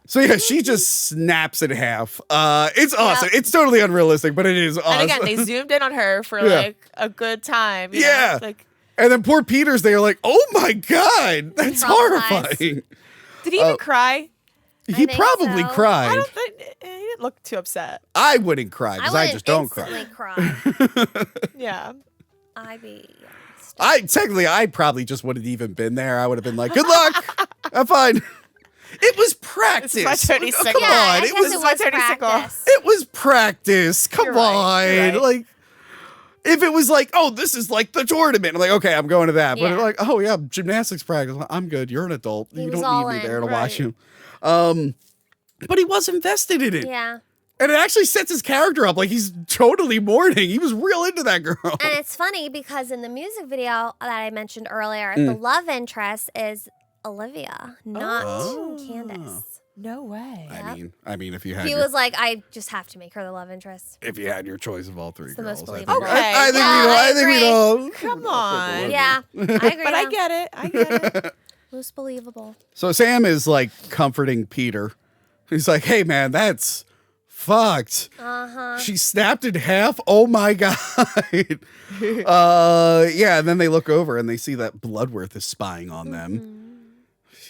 So, yeah, she just snaps in half. It's awesome. It's totally unrealistic, but it is awesome. And again, they zoomed in on her for, like, a good time. You know? Like, and then poor Peter's there like, oh, my God, that's horrifying. Did he even cry? He probably cried. I don't think he didn't look too upset. I wouldn't cry because I just don't cry. Yeah. I probably just wouldn't even been there. I would have been like, good luck. Have fun. It was practice. It's my Tony Sickle. Come on. It was my Tony Sickle. It was practice. Come on. Right. Like, if it was like, oh, this is like the tournament, I'm like, okay, I'm going to that. But like, oh yeah, gymnastics practice. I'm good. You're an adult. You don't need me there to watch you. But he was invested in it. Yeah. And it actually sets his character up. Like, he's totally mourning. He was real into that girl. And it's funny because in the music video that I mentioned earlier, the love interest is Olivia, not Candace. No way. I mean, if you had... He was like, I just have to make her the love interest. If you had your choice of all three girls. The most I think, believable. I think we'd all... Come on. Yeah, I agree. But I get it. Most believable. So Sam is like comforting Peter. He's like, hey man, that's fucked. She snapped in half. Oh my God. Yeah, and then they look over and they see that Bloodworth is spying on them.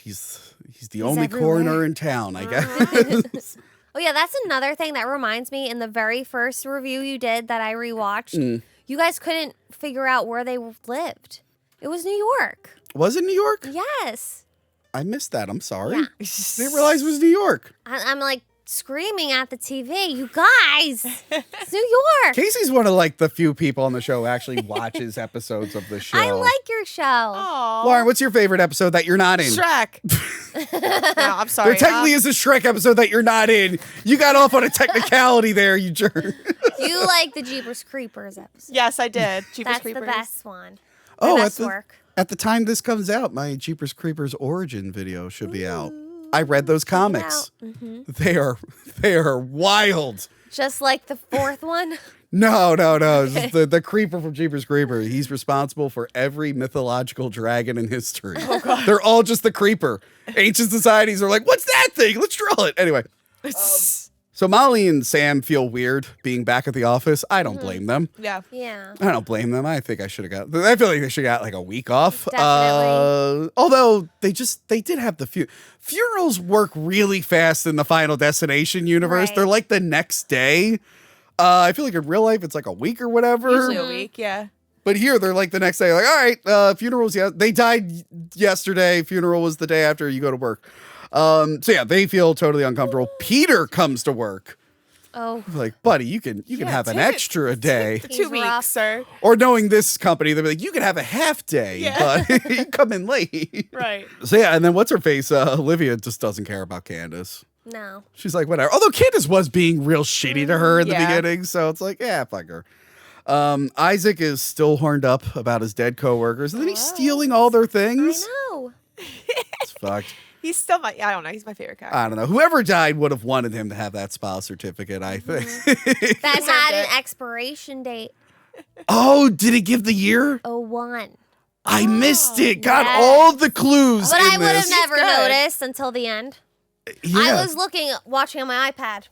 He's the only coroner in town, I guess. Oh yeah, that's another thing that reminds me. In the very first review you did that I rewatched, you guys couldn't figure out where they lived. It was New York. Was it New York? Yes. I missed that. I'm sorry. Yeah. I didn't realize it was New York. I'm like screaming at the TV, you guys, it's New York. Casey's one of like the few people on the show who actually watches episodes of the show. I like your show. Aww. Lauren, what's your favorite episode that you're not in? Shrek. No, I'm sorry. There technically is a Shrek episode that you're not in. You got off on a technicality there, you jerk. You like the Jeepers Creepers episode. Yes, I did. Jeepers That's Creepers. the best one. Oh, best work. At the time this comes out, my Jeepers Creepers origin video should be out. I read those comics. They are wild. Just like the fourth one? No. The creeper from Jeepers Creeper. He's responsible for every mythological dragon in history. Oh, God. They're all just the creeper. Ancient societies are like, what's that thing? Let's draw it. Anyway. So Molly and Sam feel weird being back at the office. I don't blame them. Yeah. Yeah. I don't blame them. I think I should have got. I feel like they should have got like a week off. Definitely. Although they did have the funerals work really fast in the Final Destination universe. Right. They're like the next day. I feel like in real life it's like a week or whatever. Usually a week, yeah. But here they're like the next day. Like, all right, funerals. Yeah, they died yesterday. Funeral was the day after you go to work. So yeah, they feel totally uncomfortable. Peter comes to work. Oh. Like, buddy, you can have an take it. extra a day. The He's 2 weeks, rough. sir. Or knowing this company, they'll be like, you can have a half day, Yeah. but you come in late. Right. So yeah, and then what's her face? Olivia just doesn't care about Candace. No. She's like, whatever. Although Candace was being real shitty to her in the Yeah. beginning, so it's like, yeah, fuck her. Isaac is still horned up about his dead coworkers, and then he's stealing all their I things. know. It's fucked. He's still I don't know. He's my favorite character. I don't know. Whoever died would have wanted him to have that spa certificate, I think. That Deserved had an it. expiration date. Oh, did it give the year? 01. I missed it. Got yes. all the clues But in I would have this. never good. noticed until the end. Yeah. I was watching on my iPad.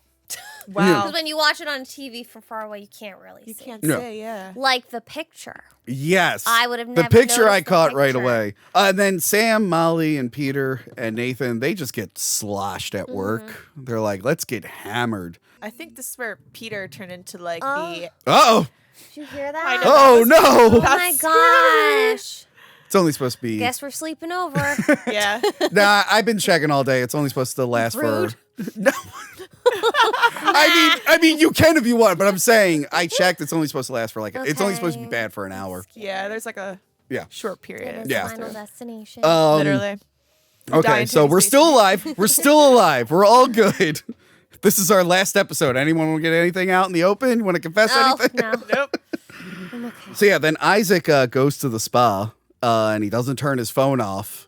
Wow. Because when you watch it on TV from far away, you can't really You see. can't Yeah. say, yeah. Like the picture. Yes. I would have The never picture I noticed the caught right picture. away. And then Sam, Molly, and Peter and Nathan, they just get sloshed at work. Mm-hmm. They're like, let's get hammered. I think this is where Peter turned into like Oh. the Uh-oh. Did you hear that? I know. Oh, no. Oh my That's gosh. It's only supposed to be. Guess we're sleeping over. yeah. Nah, I've been checking all day. It's only supposed to last Rude. for. No. I mean, you can if you want, but I'm saying I checked. It's only supposed to last for like. It's only supposed to be Okay. bad for an hour. Yeah, there's like a Yeah. short It period. is Yeah. Final Destination. Literally. Okay, Dying so to we're stay still alive. We're still alive. We're all good. This is our last episode. Anyone want to get anything out in the open? You want to confess oh, anything? no. Nope. I'm okay. So yeah, then Isaac goes to the spa and he doesn't turn his phone off.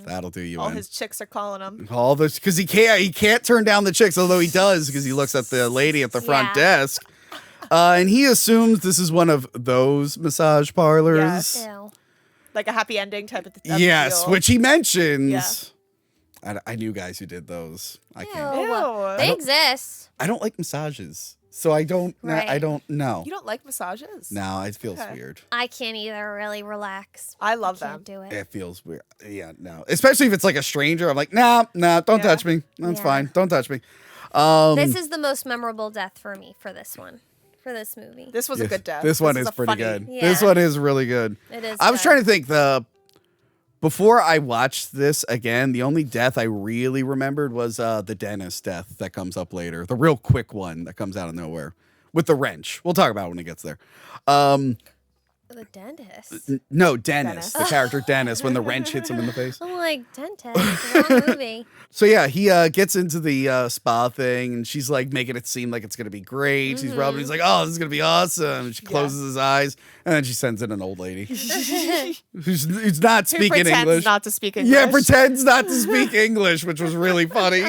That'll do you All in. his chicks are calling him. All this because he can't turn down the chicks, although he does because he looks at the lady at the front Yeah. desk, and he assumes this is one of those massage parlors. Ew. Like a happy ending type of Yes, deal. which he mentions. I knew guys who did those. I can't. Ew. Ew. They exist. I don't like massages, so I don't. Right. I don't know. You don't like massages? No, it feels Okay. weird. I can't either really relax. I love Can't them. do it. It feels weird. Yeah, no. Especially if it's like a stranger. I'm like, nah, don't Yeah. touch me. That's Yeah. fine. Don't touch me. This is the most memorable death for me for this one. For this movie. This was a good death. This one is a pretty funny- good. Yeah. This one is really good. It is I was good. trying to think before I watched this again, the only death I really remembered was the dentist death that comes up later. The real quick one that comes out of nowhere with the wrench. We'll talk about it when it gets there. The dentist. No, Dennis, the character Dennis, when the wrench hits him in the face. I'm like, dentist. The wrong movie. So yeah, he gets into the spa thing, and she's like making it seem like it's gonna be great. She's rubbing. He's like, "Oh, this is gonna be awesome." And she closes his eyes, and then she sends in an old lady who's not Who speaking pretends English. not to speak English. Yeah, pretends not to speak English, which was really funny.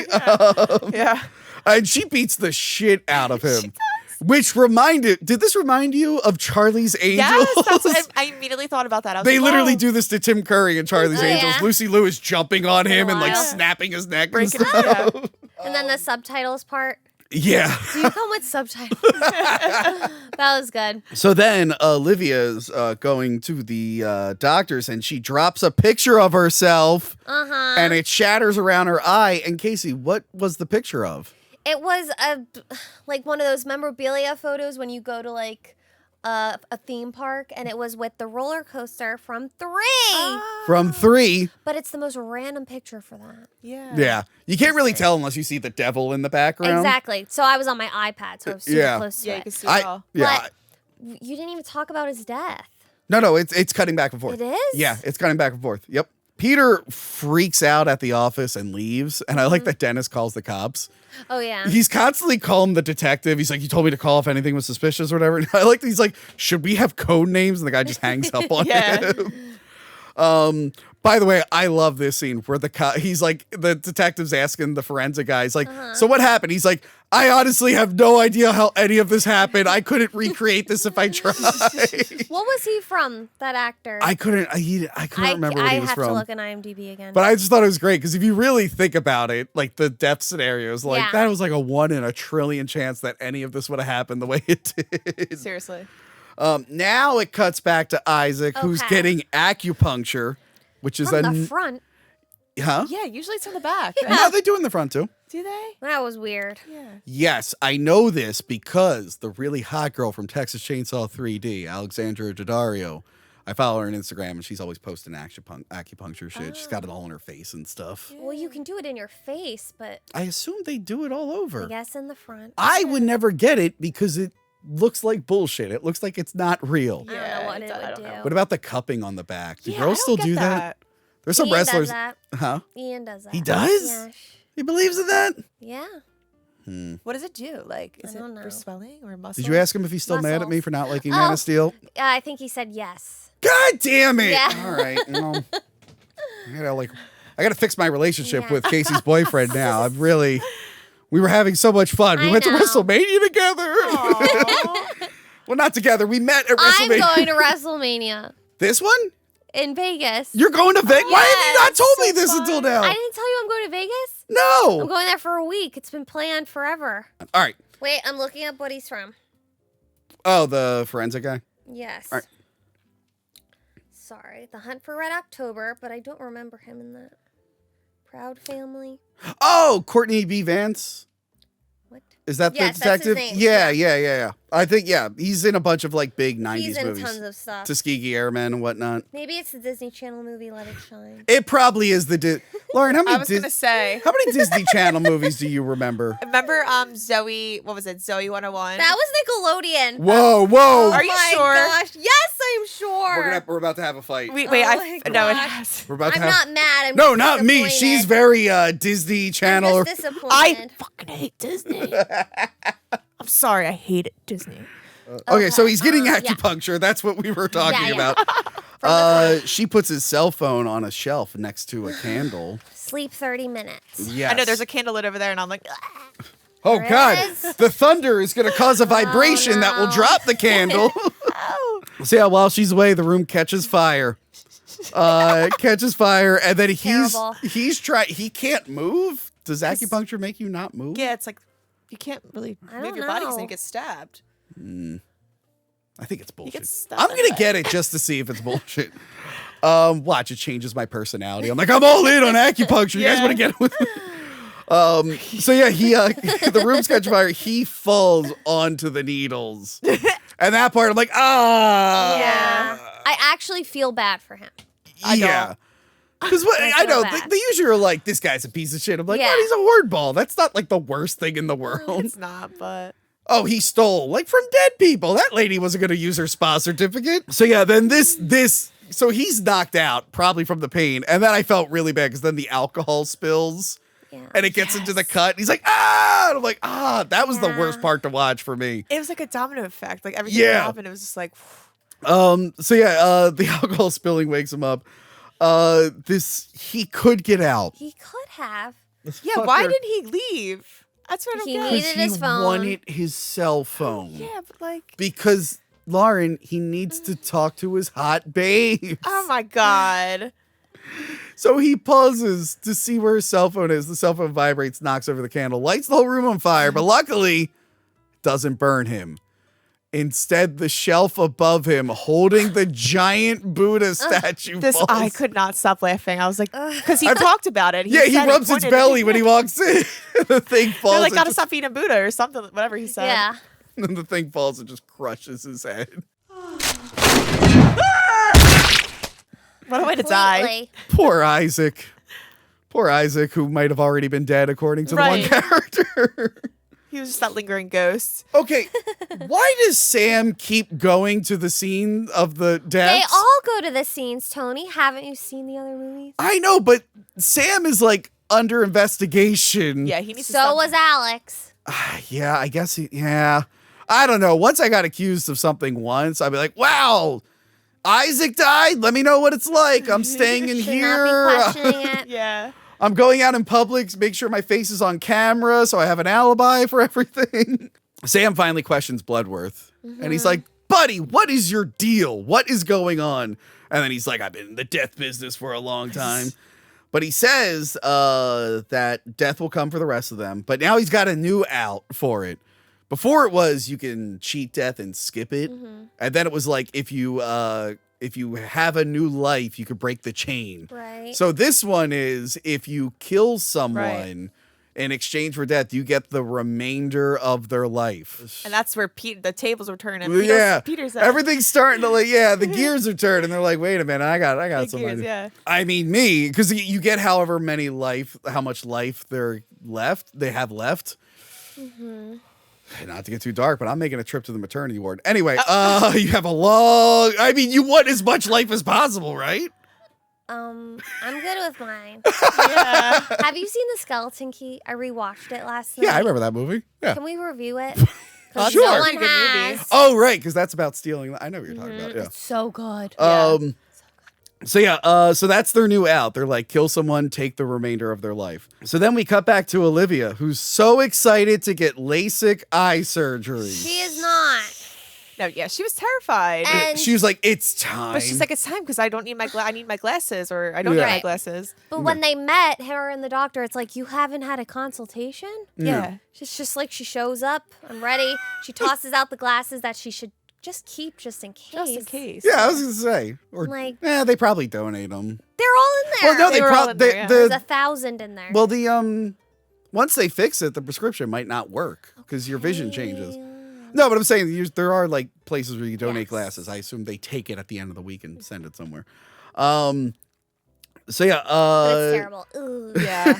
Yeah. And she beats the shit out of him. Which did this remind you of Charlie's Angels? Yes, that's what I immediately thought about that. I was They like, literally oh. do this to Tim Curry in Charlie's Oh, Angels. yeah. Lucy Liu is jumping on him and like wild. snapping his neck and Breaking stuff. yeah. And then the subtitles part. Yeah. Do you come with subtitles? That was good. So then Olivia's going to the doctor's and she drops a picture of herself Uh-huh. and it shatters around her eye. And Casey, what was the picture of? It was like one of those memorabilia photos when you go to like a theme park, and it was with the roller coaster from 3. From 3. But it's the most random picture for that. Yeah. Yeah. You can't really tell unless you see the devil in the background. Exactly. So I was on my iPad, so I was super Yeah. close to Yeah, you it. can see it all. Yeah. But you didn't even talk about his death. No, it's cutting back and forth. It is? Yeah, it's cutting back and forth. Yep. Peter freaks out at the office and leaves. And I like that Dennis calls the cops. Oh, yeah. He's constantly calling the detective. He's like, you told me to call if anything was suspicious or whatever. And I like that he's like, should we have code names? And the guy just hangs up on Yeah. him. By the way, I love this scene where he's like, the detective's asking the forensic guy, he's like, so what happened? He's like, I honestly have no idea how any of this happened. I couldn't recreate this if I tried. What was he from, that actor? I couldn't remember what he was I have from. to look in IMDb again. But I just thought it was great because if you really think about it, like the death scenarios, like that was like a 1 in a trillion chance that any of this would have happened the way it did. Seriously. Now it cuts back to Isaac, who's getting acupuncture, which is from the front. Huh? Yeah, usually it's on the back. Yeah. No, they do in the front too. Do they? That was weird. Yeah. Yes, I know this because the really hot girl from Texas Chainsaw 3D, Alexandra Daddario, I follow her on Instagram and she's always posting acupuncture shit. She's got it all in her face and stuff. Well, you can do it in your face, but I assume they do it all over. I guess in the front. I would never get it because it looks like bullshit. It looks like it's not real. I don't know what it would do. What about the cupping on the back? Do Yeah, girls I still don't do get that? There's some Ian wrestlers. does that. Huh? Ian does that. He does? Yeah. He believes in that? Yeah. What does it do? Like, is I it don't know. for swelling or muscle? Did you ask him if he's still mad at me Muscles. for not liking Man of Steel? I think he said yes. God damn it! Yeah. All right. Well, I gotta fix my relationship with Casey's boyfriend now. We were having so much fun. We went to know. WrestleMania together. Well, not together. We met at WrestleMania. I'm going to WrestleMania This one? in Vegas. You're going to Vegas? Why have you not Yes, told me so this fun. until now? I didn't tell you I'm going to Vegas? I'm No. going there for a week. It's been planned forever. All right. Wait, I'm looking up what he's from. Oh, the forensic guy? Yes. All right. Sorry. The Hunt for Red October, but I don't remember him in that. Proud Family. Oh, Courtney B. Vance? What? Is that Yes, the that's his detective? name. Yeah. I think, he's in a bunch of like big 90s He's in movies. tons of stuff. Tuskegee Airmen and whatnot. Maybe it's the Disney Channel movie Let It Shine. It probably is Lauren, how I many was gonna say. how many Disney Channel movies do you remember? Remember Zoe, what was it? Zoe 101? That was Nickelodeon. Whoa. Are you Oh my sure? gosh. Yes, I'm sure. We're about to have a fight. Wait, Oh my no, it gosh. has. We're about to I'm have not mad. I'm No, just not me. disappointed. She's very Disney Channel. I'm just disappointed. I fucking hate Disney. I'm sorry, I hate Disney. Okay, so he's getting yeah. acupuncture. That's what we were talking Yeah. about. She puts his cell phone on a shelf next to a candle. Sleep 30 minutes. Yes. I know there's a candle lit over there, and I'm like, Oh There God! it is. The thunder is going to cause a vibration that will no. drop the candle. oh. So yeah, while she's away, the room catches fire. Catches fire, and then Terrible. he can't move. Does acupuncture make you not move? Yeah, it's like you can't really I move don't your body because then know. you get stabbed. I think it's bullshit. gets stuck I'm gonna anyway. get it just to see if it's bullshit. Watch, it changes my personality. I'm like, I'm all in on acupuncture. You guys Yeah. want to get it with me? So yeah, he the room's catch fire. He falls onto the needles, and that part I'm like, Yeah. I actually feel bad for him. yeah. Because I I know feel bad. they usually are like, this guy's a piece of shit. I'm like, Yeah. what? He's a hordball. That's not like the worst thing in the world. It's not, but Oh, he stole like from dead people. That lady wasn't going to use her spa certificate. So yeah, then so he's knocked out probably from the pain. And then I felt really bad because then the alcohol spills Yeah. and it gets into the cut. And he's like, ah, and I'm like, that was the Yeah. worst part to watch for me. it was like a domino effect. Like everything Yeah. that happened, it was just like, So yeah, the alcohol spilling wakes him up. He could get out. He could have. yeah. Why did he leave? That's what I don't He get. needed he his phone. wanted his cell phone. Yeah, but like, Because Lauren, he needs to talk to his hot babe. oh my god. So he pauses to see where his cell phone is. The cell phone vibrates, knocks over the candle, lights the whole room on fire, but luckily it doesn't burn him. Instead, the shelf above him, holding the giant Buddha statue, This falls. I could not stop laughing. I was like, because he talked about it. Yeah, he said rubs its pointed- belly when he walks in. The thing falls. They're like, and gotta just- stop eating Buddha or something, whatever he said. Yeah. And the thing falls and just crushes his head. What a way to die. Completely. Poor Isaac. Poor Isaac, who might have already been dead according to the one Right. character. He was just that lingering ghost. Okay, why does Sam keep going to the scene of the deaths? They all go to the scenes, Tony. Haven't you seen the other movies? I know, but Sam is like under investigation. Yeah, he needs to So stop. was Alex. Yeah, I guess yeah. I don't know. Once I got accused of something once, I'd be like, wow, Isaac died. Let me know what it's like. I'm staying in Should here. not be questioning it. Yeah. I'm going out in public. Make sure my face is on camera so I have an alibi for everything. Sam finally questions Bloodworth. And he's like, buddy, what is your deal? What is going on? And then he's like, I've been in the death business for a long time. But he says that death will come for the rest of them. But now he's got a new out for it. Before it was you can cheat death and skip it. And then it was like if you have a new life, you could break the chain. Right. So this one is if you kill someone in exchange for death, you get the remainder of their life. And that's where the tables were turning. Peter's Everything's starting to the gears are turning. They're like, wait a minute, I got some gears, idea. I mean, me, because you get how much life they have left. Not to get too dark, but I'm making a trip to the maternity ward. Anyway, you have you want as much life as possible, right? I'm good with mine. Yeah. Have you seen The Skeleton Key? I rewatched it last night. Yeah, I remember that movie. Yeah. Can we review it? Sure. No one Pretty good has. movie. Oh, right, because that's about stealing. I know what you're talking about. Yeah. It's so good. So that's their new out. They're like, kill someone, take the remainder of their life. So then we cut back to Olivia, who's so excited to get LASIK eye surgery. She is not. No, yeah, she was terrified. And She was like, it's time. But she's like, it's time because I don't need I need my glasses, or I don't need my Right. glasses. But when they met, her and the doctor, it's like, you haven't had a consultation? Yeah. It's just like she shows up, I'm ready. She tosses out the glasses that she should just keep just in case. Just in case. Yeah, I was gonna say, or they probably donate them. They're all in there. Well, no, They were all in there, yeah. There's 1,000 in there. Well, once they fix it, the prescription might not work because your vision changes. No, but I'm saying there are like places where you donate glasses. I assume they take it at the end of the week and send it somewhere. So yeah, but it's terrible. Ooh. Yeah.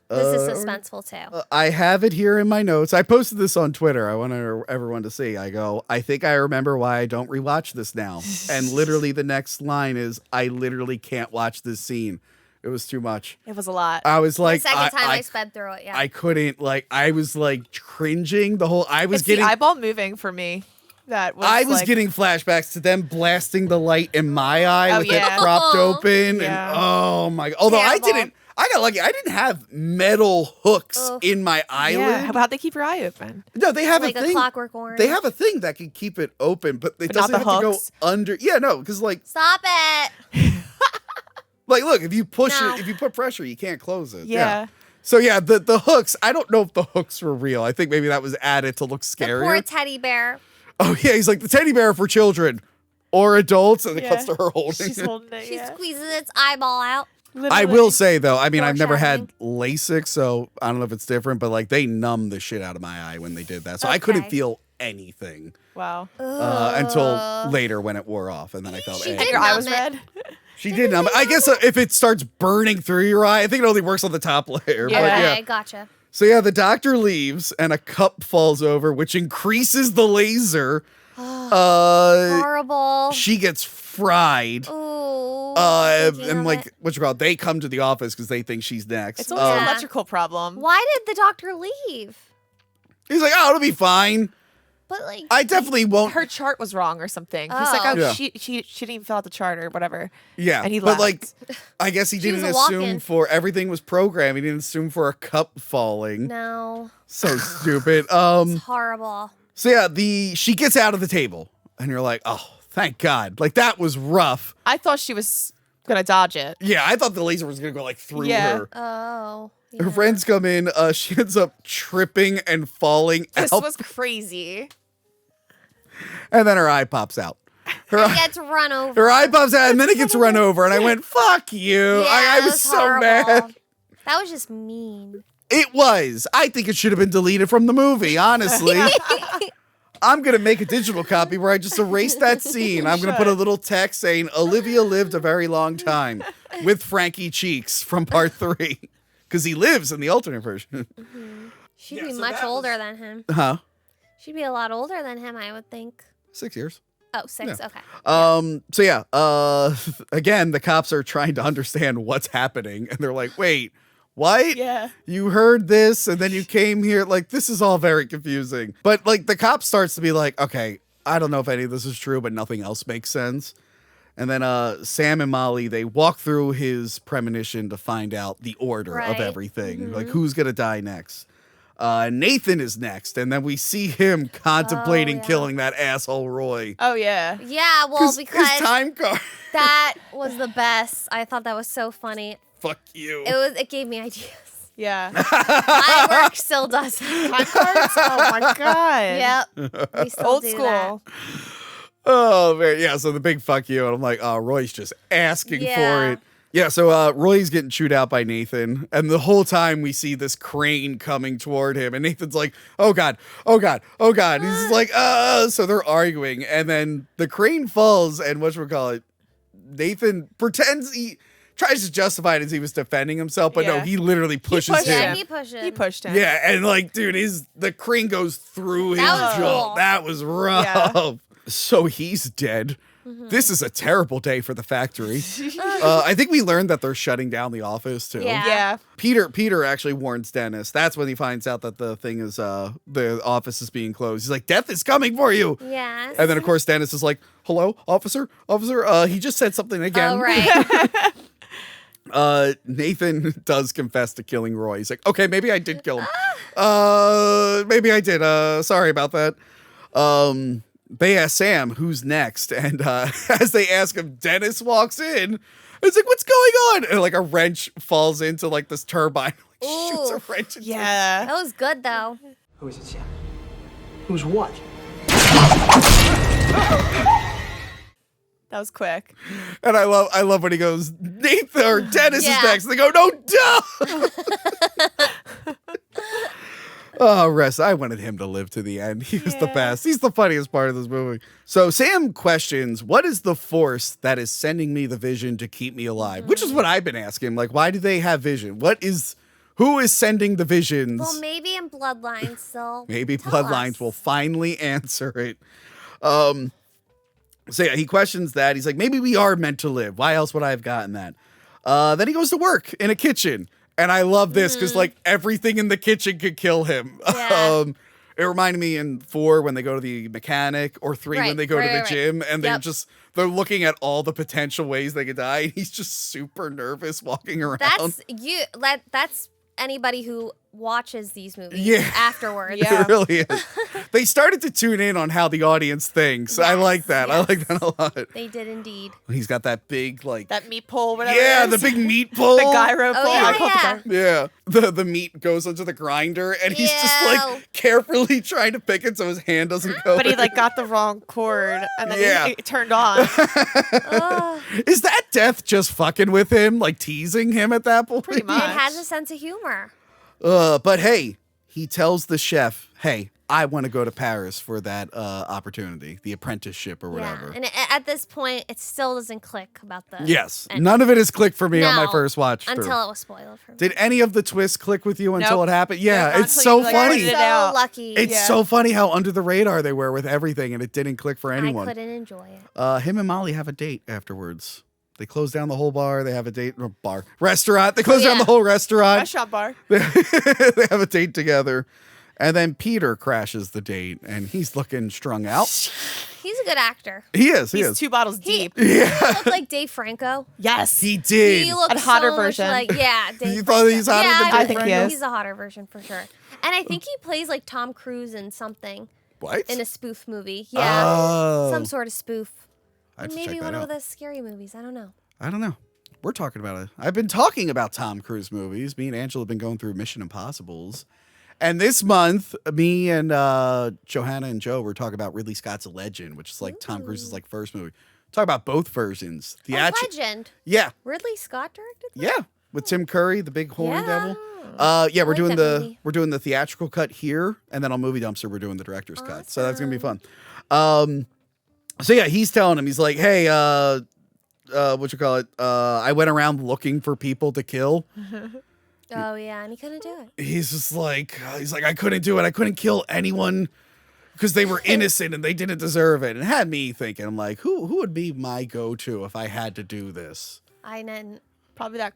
This is suspenseful too. I have it here in my notes. I posted this on Twitter. I want everyone to see. I go, I think I remember why I don't rewatch this now. And literally the next line is, I literally can't watch this scene. It was too much. It was a lot. I was like, the second time I sped through it, yeah. I couldn't, I was like cringing the whole, It's the eyeball moving for me. I was getting flashbacks to them blasting the light in my eye with it propped open. Yeah. And oh my God. Although Terrible. I got lucky. I didn't have metal hooks in my eyelid. Yeah. How'd they keep your eye open? No, they have Like a a thing. Clockwork Orange. They have a thing that can keep it open, but it But not doesn't the have to go hooks? under. Yeah, no, because Stop it. look, if you push No. it, if you put pressure, you can't close it. Yeah. So yeah, the hooks. I don't know if the hooks were real. I think maybe that was added to look The scarier. poor teddy bear. Oh yeah, he's like the teddy bear for children or adults, and it cuts to her holding She's it. holding it. She Yeah. squeezes its eyeball out. I will say though, I mean, I've never Foreshadowing. had LASIK, so I don't know if it's different, but like they numbed the shit out of my eye when they did that, so I couldn't Okay. feel anything Wow. until later when it wore off, and then I felt. She "Hey." did Your eye numb was it. red? She did numb it. I guess if it starts burning through your eye, I think it only works on the top layer. Yeah. But Okay, yeah. gotcha. So yeah, the doctor leaves, and a cup falls over, which increases the laser. Horrible. She gets fried. Ooh. thinking And of like, it. what's it called? They come to the office because they think she's next. It's always an Yeah. electrical problem. Why did the doctor leave? He's like, oh, it'll be fine. But like, I definitely won't. Her chart was wrong or something. He's like, Oh. oh, Yeah. she didn't even fill out the chart or whatever. Yeah, And he but left. like, I guess he She was didn't a assume walk-in. for everything was programmed. He didn't assume for a cup falling. no, So stupid. it's horrible. So yeah, she gets out of the table, and you're like, oh, thank God. Like that was rough. I thought she was gonna dodge it. Yeah, I thought the laser was gonna go like through Yeah. her. Oh. Her yeah. friends come in. She ends up tripping and falling This out, was crazy. and then her eye pops out. Her It eye, gets run over. her eye pops out, and then it gets run over. And I went, "Fuck you!" Yeah, I it was so horrible. mad. That was just mean. It was. I think it should have been deleted from the movie. Honestly, I'm gonna make a digital copy where I just erase that scene. I'm gonna put a little text saying Olivia lived a very long time with Frankie Cheeks from part 3 because he lives in the alternate version. She'd Yeah, be so much that was- older than him. Huh? She'd be a lot older than him, I would think. 6 years. Oh, 6. Okay. So yeah, again, the cops are trying to understand what's happening, and they're like, "Wait, what? Yeah. You heard this, and then you came here. Like, this is all very confusing." But like, the cop starts to be like, "Okay, I don't know if any of this is true, but nothing else makes sense. And then Sam and Molly, they walk through his premonition to find out the order of Right. everything. Like, who's going to die next? Nathan is next. And then we see him contemplating yeah. killing that asshole Roy. Oh yeah. Yeah, well, because his time card. that was the best. I thought that was so funny. Fuck you. It gave me ideas. Yeah. My work still does it. Time cards? Oh my god. Yep. We still Old do school. Oh, man. Yeah, so the big fuck you. And I'm like, oh, Roy's just asking for Yeah. it. Yeah, so Roy's getting chewed out by Nathan. And the whole time we see this crane coming toward him. And Nathan's like, oh, God, oh, God, oh, God. He's just like, so they're arguing. And then the crane falls. And whatchamacallit, Nathan pretends he tries to justify it as he was defending himself. But no, Yeah. he literally pushes pushed him. Yeah, he pushed him. He pushed him. Yeah, and like, dude, the crane goes through his That was jaw. cool. That was rough. Yeah. So he's dead. This is a terrible day for the factory. I think we learned that they're shutting down the office too. Yeah. Yeah. Peter actually warns Dennis. That's when he finds out that the thing is the office is being closed. He's like, death is coming for you. Yes. And then of course Dennis is like, hello, officer. He just said something again. Oh, right. Nathan does confess to killing Roy. He's like, okay, maybe I did kill him. Maybe I did. Sorry about that. They ask Sam who's next, and as they ask him, Dennis walks in. It's like, what's going on? And like a wrench falls into like this turbine. Like, shoots a Ooh. wrench into Yeah. That was good, though. Who is it, Sam? Who's what? That was quick. And I love when he goes, Nathan or Dennis Yeah. is next. And they go, no, duh. Oh, Rest. I wanted him to live to the end. He was the Yeah. best. He's the funniest part of this movie. So Sam questions, what is the force that is sending me the vision to keep me alive? Which is what I've been asking. Like, why do they have vision? Who is sending the visions? Well, maybe in Bloodlines, so Maybe tell Bloodlines us. will finally answer it. So yeah, he questions that. He's like, maybe we are meant to live. Why else would I have gotten that? Then he goes to work in a kitchen. And I love this because like everything in the kitchen could kill him. Yeah. It reminded me in 4 when they go to the mechanic, or 3 when Right, they go to the right. gym, and Yep. they're looking at all the potential ways they could die. And he's just super nervous walking around. That's anybody who watches these movies Yeah. afterwards. Yeah. It really is. They started to tune in on how the audience thinks. I Yes, like that. I yes. like that a lot. They did indeed. He's got that big like That meat pole, whatever. yeah, it the is. big meat pull. The gyro pole. yeah, I call it the yeah. gyro. Yeah, the meat goes into the grinder, and he's just Ew. like carefully trying to pick it so his hand doesn't go. But he in. like got the wrong cord and then Yeah. it turned on. Ugh. Is that Death just fucking with him, like teasing him at that point? Pretty much. It has a sense of humor. But hey, he tells the chef, "Hey, I want to go to Paris for that opportunity, the apprenticeship or whatever." Yeah. And at this point, it still doesn't click about the. Yes, ending. none of it has clicked for me on my No, first watch through. until it was spoiled for me. Did any of the twists click with you until Nope. it happened? Yeah, Not it's until so you, like, funny. pointed it So out. lucky. It's Yeah. so funny how under the radar they were with everything, and it didn't click for I anyone. couldn't enjoy it. Him and Molly have a date afterwards. They close down the whole bar. They have a date, or restaurant. They close down Yeah. the whole restaurant. Restaurant bar. They have a date together. And then Peter crashes the date, and he's looking strung out. He's a good actor. He is. He's 2 bottles deep. He looked like Dave Franco. Yes. He did. He looked A hotter so version. Much like, yeah, Dave You thought he's hotter yeah, than Dave I think he Franco. is. He's a hotter version for sure. And I think he plays like Tom Cruise in something, What? in a spoof movie. Yeah, Oh. some sort of spoof. I have to Maybe check one that of out. the scary movies. I don't know. I don't know. We're talking about it. I've been talking about Tom Cruise movies. Me and Angela have been going through Mission Impossibles. And this month, me and Johanna and Joe were talking about Ridley Scott's Legend, which is like Tom Cruise's like first movie. Talk about both versions. The Legend. yeah, Ridley Scott directed that? yeah, with Tim Curry, the big horn Yeah. devil. Yeah, I we're like doing that movie. we're doing the theatrical cut here, and then on Movie Dumpster we're doing the director's cut. So that's gonna be fun. So yeah, he's telling him, he's like, hey, what you call it? I went around looking for people to kill. Oh yeah, and he couldn't do it. He's just like, I couldn't do it. I couldn't kill anyone because they were innocent and they didn't deserve it. And it had me thinking, I'm like, who would be my go-to if I had to do this? I didn't Probably that.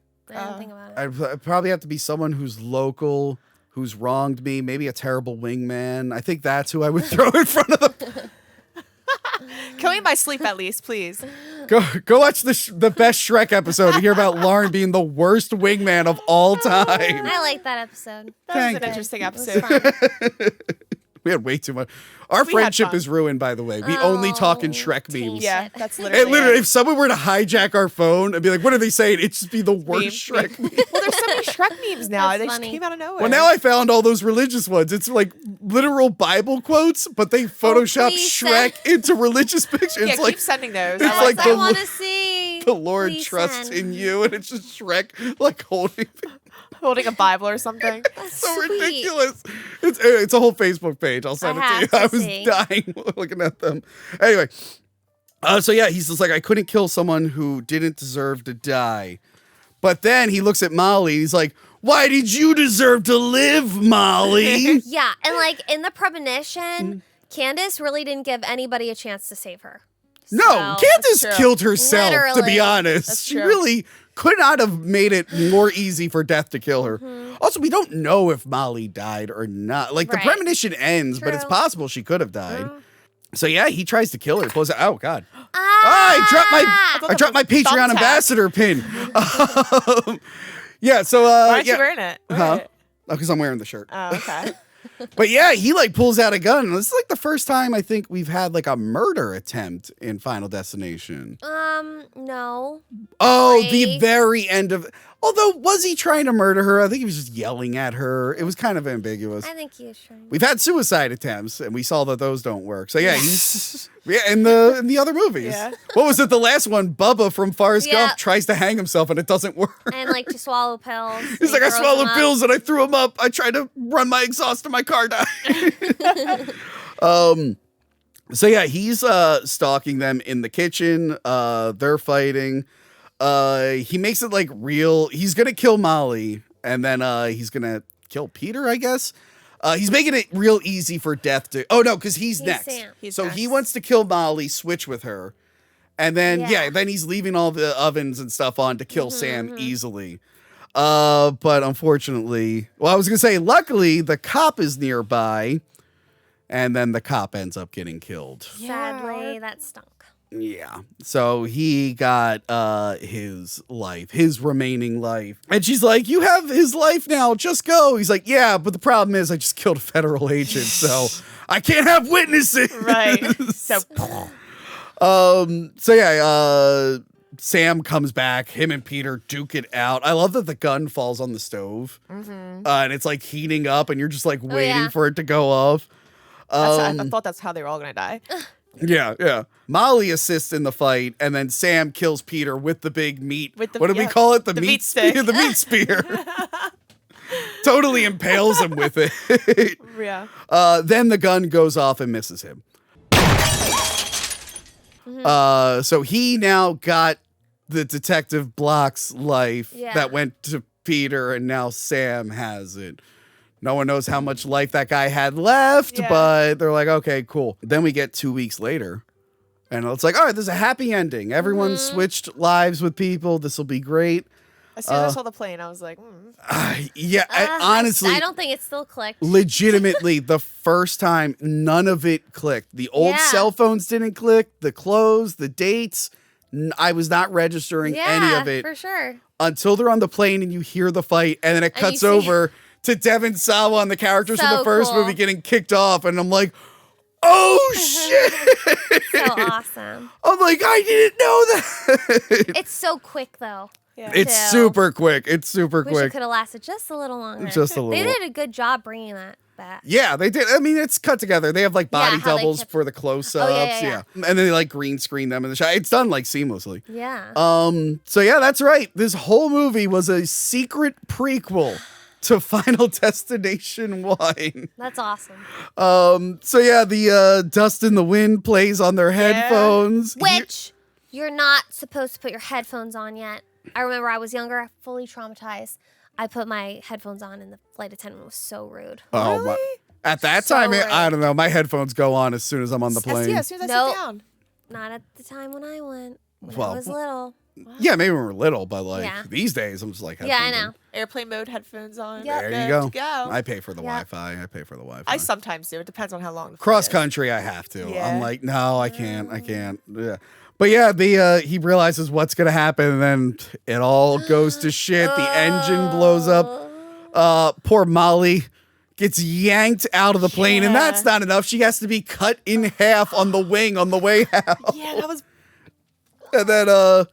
think about it. I'd probably have to be someone who's local, who's wronged me, maybe a terrible wingman. I think that's who I would throw in front of the Kill me by sleep at least, please. Go watch the best Shrek episode and hear about Lauren being the worst wingman of all time. I like that episode. That was Thank an you. interesting It was episode. fun. We had way too much. Our We had friendship fun. is ruined, by the way. We only talk in Shrek taint memes. Yeah, Shit. that's And literally. literally, it. if someone were to hijack our phone and be like, "What are they saying?" It'd just be the worst Meme. Shrek meme. Well, there's so many Shrek memes now. That's They just funny. came out of nowhere. Well, now I found all those religious ones. It's like literal Bible quotes, but they Photoshop please Shrek into religious pictures. yeah, It's keep like sending those. it's I like like the I that. want to see. the Lord Please trusts send. in you, and it's just Shrek like holding. Holding a Bible or something. So Sweet. ridiculous. It's a whole Facebook page. I'll send it to you. have to I was see. dying looking at them. Anyway, so yeah, he's just like, I couldn't kill someone who didn't deserve to die. But then he looks at Molly. He's like, why did you deserve to live, Molly? Yeah, and like in the Mm. premonition, Candace really didn't give anybody a chance to save her. No, So- Candace true. killed herself, to be Literally. honest. That's She true. really could not have made it more easy for death to kill her. Mm-hmm. Also, we don't know if Molly died or not. Like, the Right. premonition ends, but it's True. possible she could have died. So, yeah, he tries to kill her. Pulls out, oh, God. Ah! I dropped my Patreon Thumbtack. ambassador pin. Yeah, so, Why aren't yeah. you wearing it? Huh? Because I'm wearing the shirt. Oh, okay. But yeah, he like pulls out a gun. This is like the first time I think we've had like a murder attempt in Final Destination. No. Oh, the Three. very end of. Although, was he trying to murder her? I think he was just yelling at her. It was kind of ambiguous. I think he was trying. We've had suicide attempts, and we saw that those don't work. So yeah, he's in the other movies. Yeah. What was it? The last one, Bubba from Forrest Yeah. Gump tries to hang himself, and it doesn't work. And like to swallow pills. He's like, I swallowed pills. pills and I threw them up. I tried to run my exhaust and my car died. So yeah, he's stalking them in the kitchen. They're fighting. He makes it like real. He's gonna kill Molly, and then he's gonna kill Peter, I guess. He's making it real easy for Death to. Oh no, because he's next. Sam. He's so next. he wants to kill Molly, switch with her, and then Yeah. then he's leaving all the ovens and stuff on to kill Sam easily. But unfortunately, well, I was gonna say, luckily the cop is nearby, and then the cop ends up getting killed. Sadly, that stunk. Yeah. So he got his life, his remaining life. And she's like, you have his life now, just go. He's like, yeah, but the problem is I just killed a federal agent, so I can't have witnesses. Right. So So yeah, Sam comes back, him and Peter duke it out. I love that the gun falls on the stove. And it's like heating up and you're just like waiting yeah. for it to go off. I thought that's how they were all gonna die. Yeah. Molly assists in the fight, and then Sam kills Peter with the big meat. With the- what do we yeah, call it? The the meat meat spear. stick. The meat spear. Totally impales him with it. Yeah. Then the gun goes off and misses him. So he now got the detective Block's life Yeah. that went to Peter, and now Sam has it. No one knows how much life that guy had left, Yeah. but they're like, okay, cool. Then we get 2 weeks later, and it's like, all right, there's a happy ending. Everyone switched lives with people. This will be great. As soon as I saw the plane, I was like, Yeah, honestly, I don't think it still clicked. legitimately, the first time, none of it clicked. The old Yeah. cell phones didn't click. The clothes, the dates. I was not registering any of it for sure. until they're on the plane and you hear the fight, and then it And you cuts see- over to Devin Sawa and the characters from So the first cool. movie getting kicked off, and I'm like, oh shit! So awesome. I'm like, I didn't know that. It's so quick though. yeah. It's too. super quick. It's super Wish it quick. could have lasted just a little longer. Just a They little. did a good job bringing that back. Yeah, they did. I mean, it's cut together. They have like body how they doubles kept- for the close-ups. yeah. And then they like green screen them in the shot. It's done like seamlessly. Yeah. So yeah, that's right. This whole movie was a secret prequel to Final Destination 1. That's awesome. So yeah, the Dust in the Wind plays on their headphones. Which you're not supposed to put your headphones on yet. I remember I was younger, fully traumatized. I put my headphones on and the flight attendant was so rude. Oh, my. At that So time, rude. I don't know. My headphones go on as soon as I'm on the plane. As soon as I Nope. sit down. Not at the time when I went. When Well, I was little. Yeah, maybe when we were little, but like Yeah. these days, I'm just like, Yeah, I headphones in. know. Airplane mode, headphones on. Yep. There good you go. to go. I pay for the Yeah. Wi-Fi. I pay for the Wi-Fi. I sometimes do. It depends on how long. The flight Cross is. country, I have to. Yeah. I'm like, no, I can't. Yeah. But yeah, the he realizes what's gonna happen, and then it all goes to shit. The engine blows up. Poor Molly gets yanked out of the plane, and that's not enough. She has to be cut in half on the wing on the way out. Yeah, that was. And then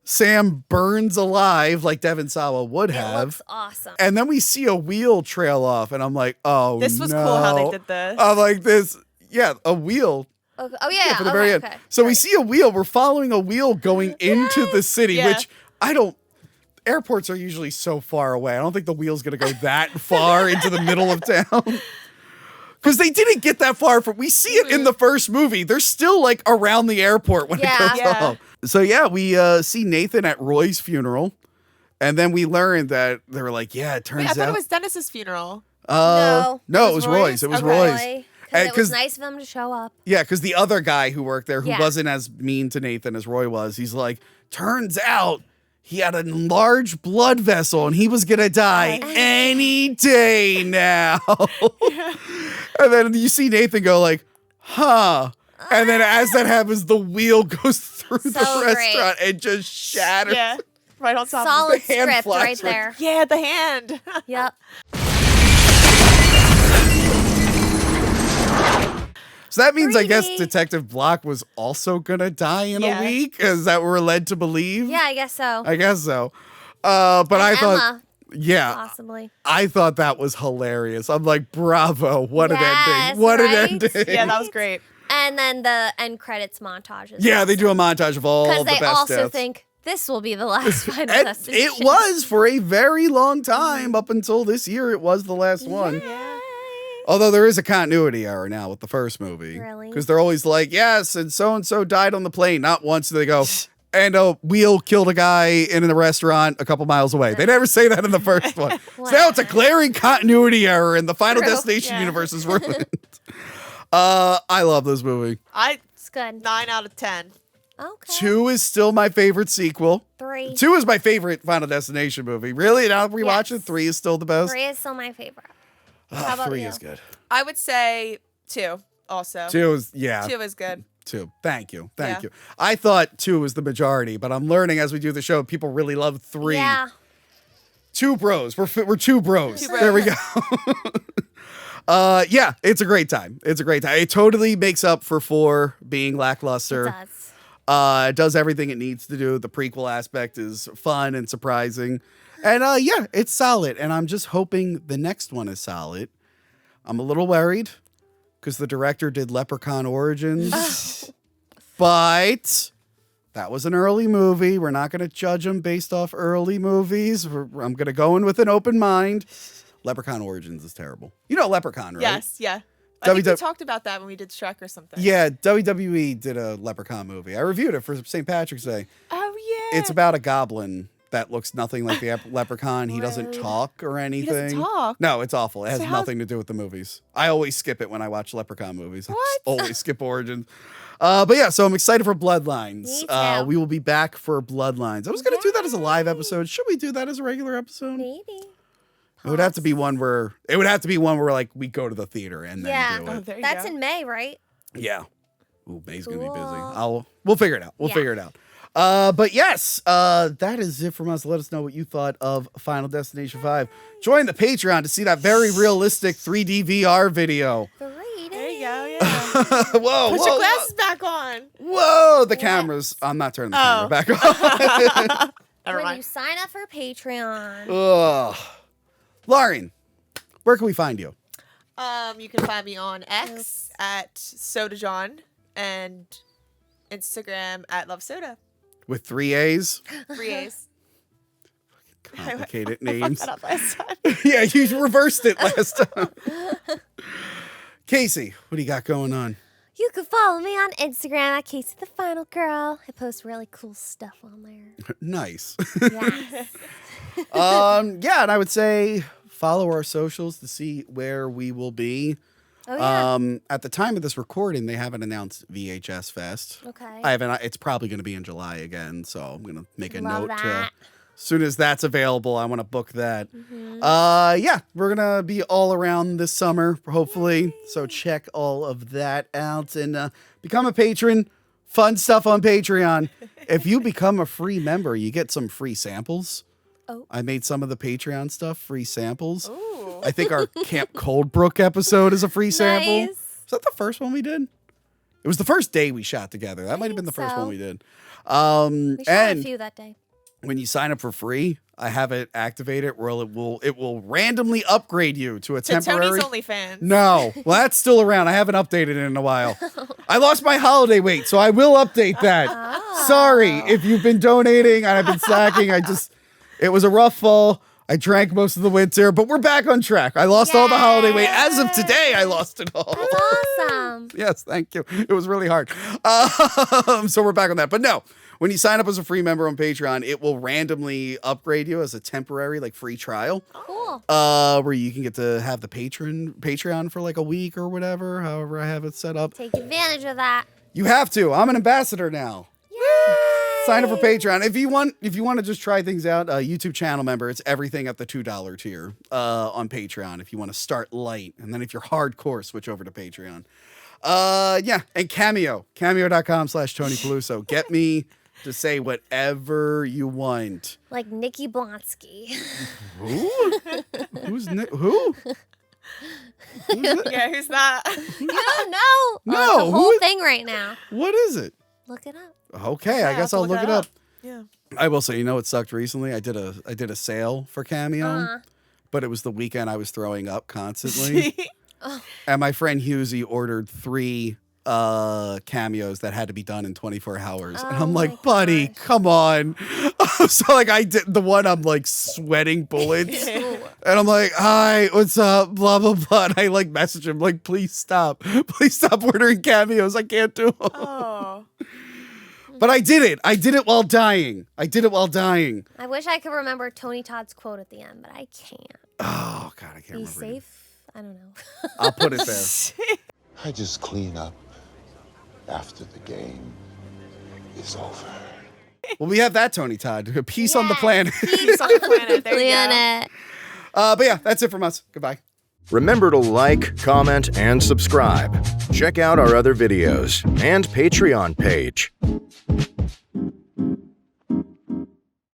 Sam burns alive like Devon Sawa would It have. looks awesome. And then we see a wheel trail off, and I'm like, oh, This was no. cool how they did this. I'm like, this, yeah, a wheel. Okay. Oh yeah, For the very end. Okay. So we see a wheel. We're following a wheel going into the city, Yeah. which airports are usually so far away. I don't think the wheel's going to go that far into the middle of town. Because they didn't get that far. We see it in the first movie. They're still like around the airport when it goes Yeah. off. So yeah, we see Nathan at Roy's funeral. And then we learned that they were like, yeah, it turns Wait, I thought out. it was Dennis's funeral. No, it was Roy's. It was Okay. Roy's. Roy, And it was 'cause- nice of him to show up. Yeah, because the other guy who worked there, who Yeah. wasn't as mean to Nathan as Roy was, he's like, turns out he had a large blood vessel and he was going to die any day now. And then you see Nathan go like, huh. And then as that happens, the wheel goes through the So great. restaurant and just shatters. Yeah, right on top. Solid Of the hand script flies right right- there. Yeah, the hand. Yep. So that means, I guess, 3D. Detective Block was also going to die in Yeah. a week? Is that what we're led to believe? Yeah, I guess so. I guess so. But And I thought, Emma, yeah, possibly. I thought that was hilarious. I'm like, bravo, what an Yes, ending. What right? an ending. Yeah, that was great. And then the end credits montage. Yeah, they do a montage of all Because the they best also deaths. think this will be the last Final And Destination. it was for a very long time. Up until this year, it was the last one. Yay. Although there is a continuity error now with the first movie. Really? Because they're always like, yes, and so died on the plane. Not once do they go, and a wheel killed a guy in the restaurant a couple miles away. They never say that in the first one. So now it's a glaring continuity error, and the Final True. Destination Yeah. universe is ruined. I love this movie. It's good. 9 out of 10. Okay. 2 is still my favorite sequel. 3. 2 is my favorite Final Destination movie. Really? Now that we watch it, Yes. 3 is still the best. 3 is still my favorite. How about 3 you? is good. I would say 2 also. 2 is, yeah. 2 is good. 2. Thank you. Yeah. You. I thought 2 was the majority, but I'm learning as we do the show, people really love 3. Yeah. 2 bros. We're 2 bros. Two bros. There we go. Yeah, it's a great time. It's a great time. It totally makes up for 4 being lackluster. It does. It does everything it needs to do. The prequel aspect is fun and surprising. And yeah, it's solid. And I'm just hoping the next one is solid. I'm a little worried because the director did Leprechaun Origins. But that was an early movie. We're not going to judge them based off early movies. I'm going to go in with an open mind. Leprechaun Origins is terrible. You know Leprechaun, right? Yes, yeah. I think we WW talked about that when we did Shrek or something. Yeah, WWE did a Leprechaun movie. I reviewed it for St. Patrick's Day. Oh, yeah. It's about a goblin that looks nothing like the leprechaun. He doesn't talk or anything. talk? No, it's awful. It has So how- nothing to do with the movies. I always skip it when I watch leprechaun movies. I just What? always skip Origins. But yeah, so I'm excited for Bloodlines. Me too. We will be back for Bloodlines. I was going to do that as a live episode. Should we do that as a regular episode? Maybe. It would have to be one where like we go to the theater and then Yeah. do Oh, it. there you That's go. in May, right? Yeah. Ooh, May's gonna be busy. Cool. We'll figure it out. We'll Yeah. figure it out. But yes, that is it from us. Let us know what you thought of Final Destination 5. Join the Patreon to see that very realistic 3D VR video. 3D. There you go, yeah. Whoa, Put whoa, your glasses back on. whoa! The cameras. I'm not turning the camera Oh. back on. Never When you mind. sign up for Patreon. Ugh. Lauren, where can we find you? You can find me on X at SodaJohn and Instagram at LoveSoda. With 3 A's? 3 A's. Complicated I names. fucked that up last time. Yeah, you reversed it last time. Casey, what do you got going on? You can follow me on Instagram at Casey the Final Girl. I post really cool stuff on there. Nice. Yes. Yeah, and I would say follow our socials to see where we will be. Oh, yeah. At the time of this recording, they haven't announced VHS Fest. Okay. I haven't. It's probably going to be in July again, so I'm going to make a Love note. that. As soon as that's available, I want to book that. Yeah, we're going to be all around this summer, hopefully. Yay. So check all of that out and become a patron. Fun stuff on Patreon. If you become a free member, you get some free samples. Oh. I made some of the Patreon stuff, free samples. Ooh. I think our Camp Coldbrook episode is a free sample. Nice. Is that the first one we did? It was the first day we shot together. That might have been the think first so. one we did. We shot a And few that day. when you sign up for free, I have it activated where it will randomly upgrade you to a To temporary. Tony's OnlyFans. No, well, that's still around. I haven't updated it in a while. I lost my holiday weight, so I will update that. Oh. Sorry if you've been donating and I've been slacking. It was a rough fall. I drank most of the winter, but we're back on track. I lost all the holiday weight. As of today, I lost it all. That's awesome. Yes, thank you. It was really hard. So we're back on that. But no, when you sign up as a free member on Patreon, it will randomly upgrade you as a temporary, like, free trial. Cool. Where you can get to have the Patreon for like a week or whatever, however I have it set up. Take advantage of that. You have to. I'm an ambassador now. Yay. Sign up for Patreon. If you want to just try things out, YouTube channel member, it's everything at the $2 tier on Patreon if you want to start light. And then if you're hardcore, switch over to Patreon. Yeah, and Cameo. Cameo.com/Tony Peluso. Get me to say whatever you want. Like Nikki Blonsky. Who? Who? Yeah, who's that? You don't know? No, The who whole is- thing right now. What is it? Look it up. Okay, I Yeah, guess I'll I'll have to look it up. Yeah. I will say, you know what sucked recently? I did a sale for Cameo, but it was the weekend I was throwing up constantly. And my friend Husey ordered 3 cameos that had to be done in 24 hours. And I'm Oh like, my buddy, gosh. come on. So like I did the one, I'm like sweating bullets. Ooh. And I'm like, hi, what's up? Blah, blah, blah. And I like message him like, please stop. Please stop ordering cameos. I can't do them. Oh. But I did it. I did it while dying. I wish I could remember Tony Todd's quote at the end, but I can't. Oh, God, I can't Be remember. safe? I don't know. I'll put it there. I just clean up after the game is over. Well, we have that, Tony Todd. Peace on the Yes, planet. Peace on the planet. There you go. Planet. But yeah, that's it from us. Goodbye. Remember to like, comment, and subscribe. Check out our other videos and Patreon page.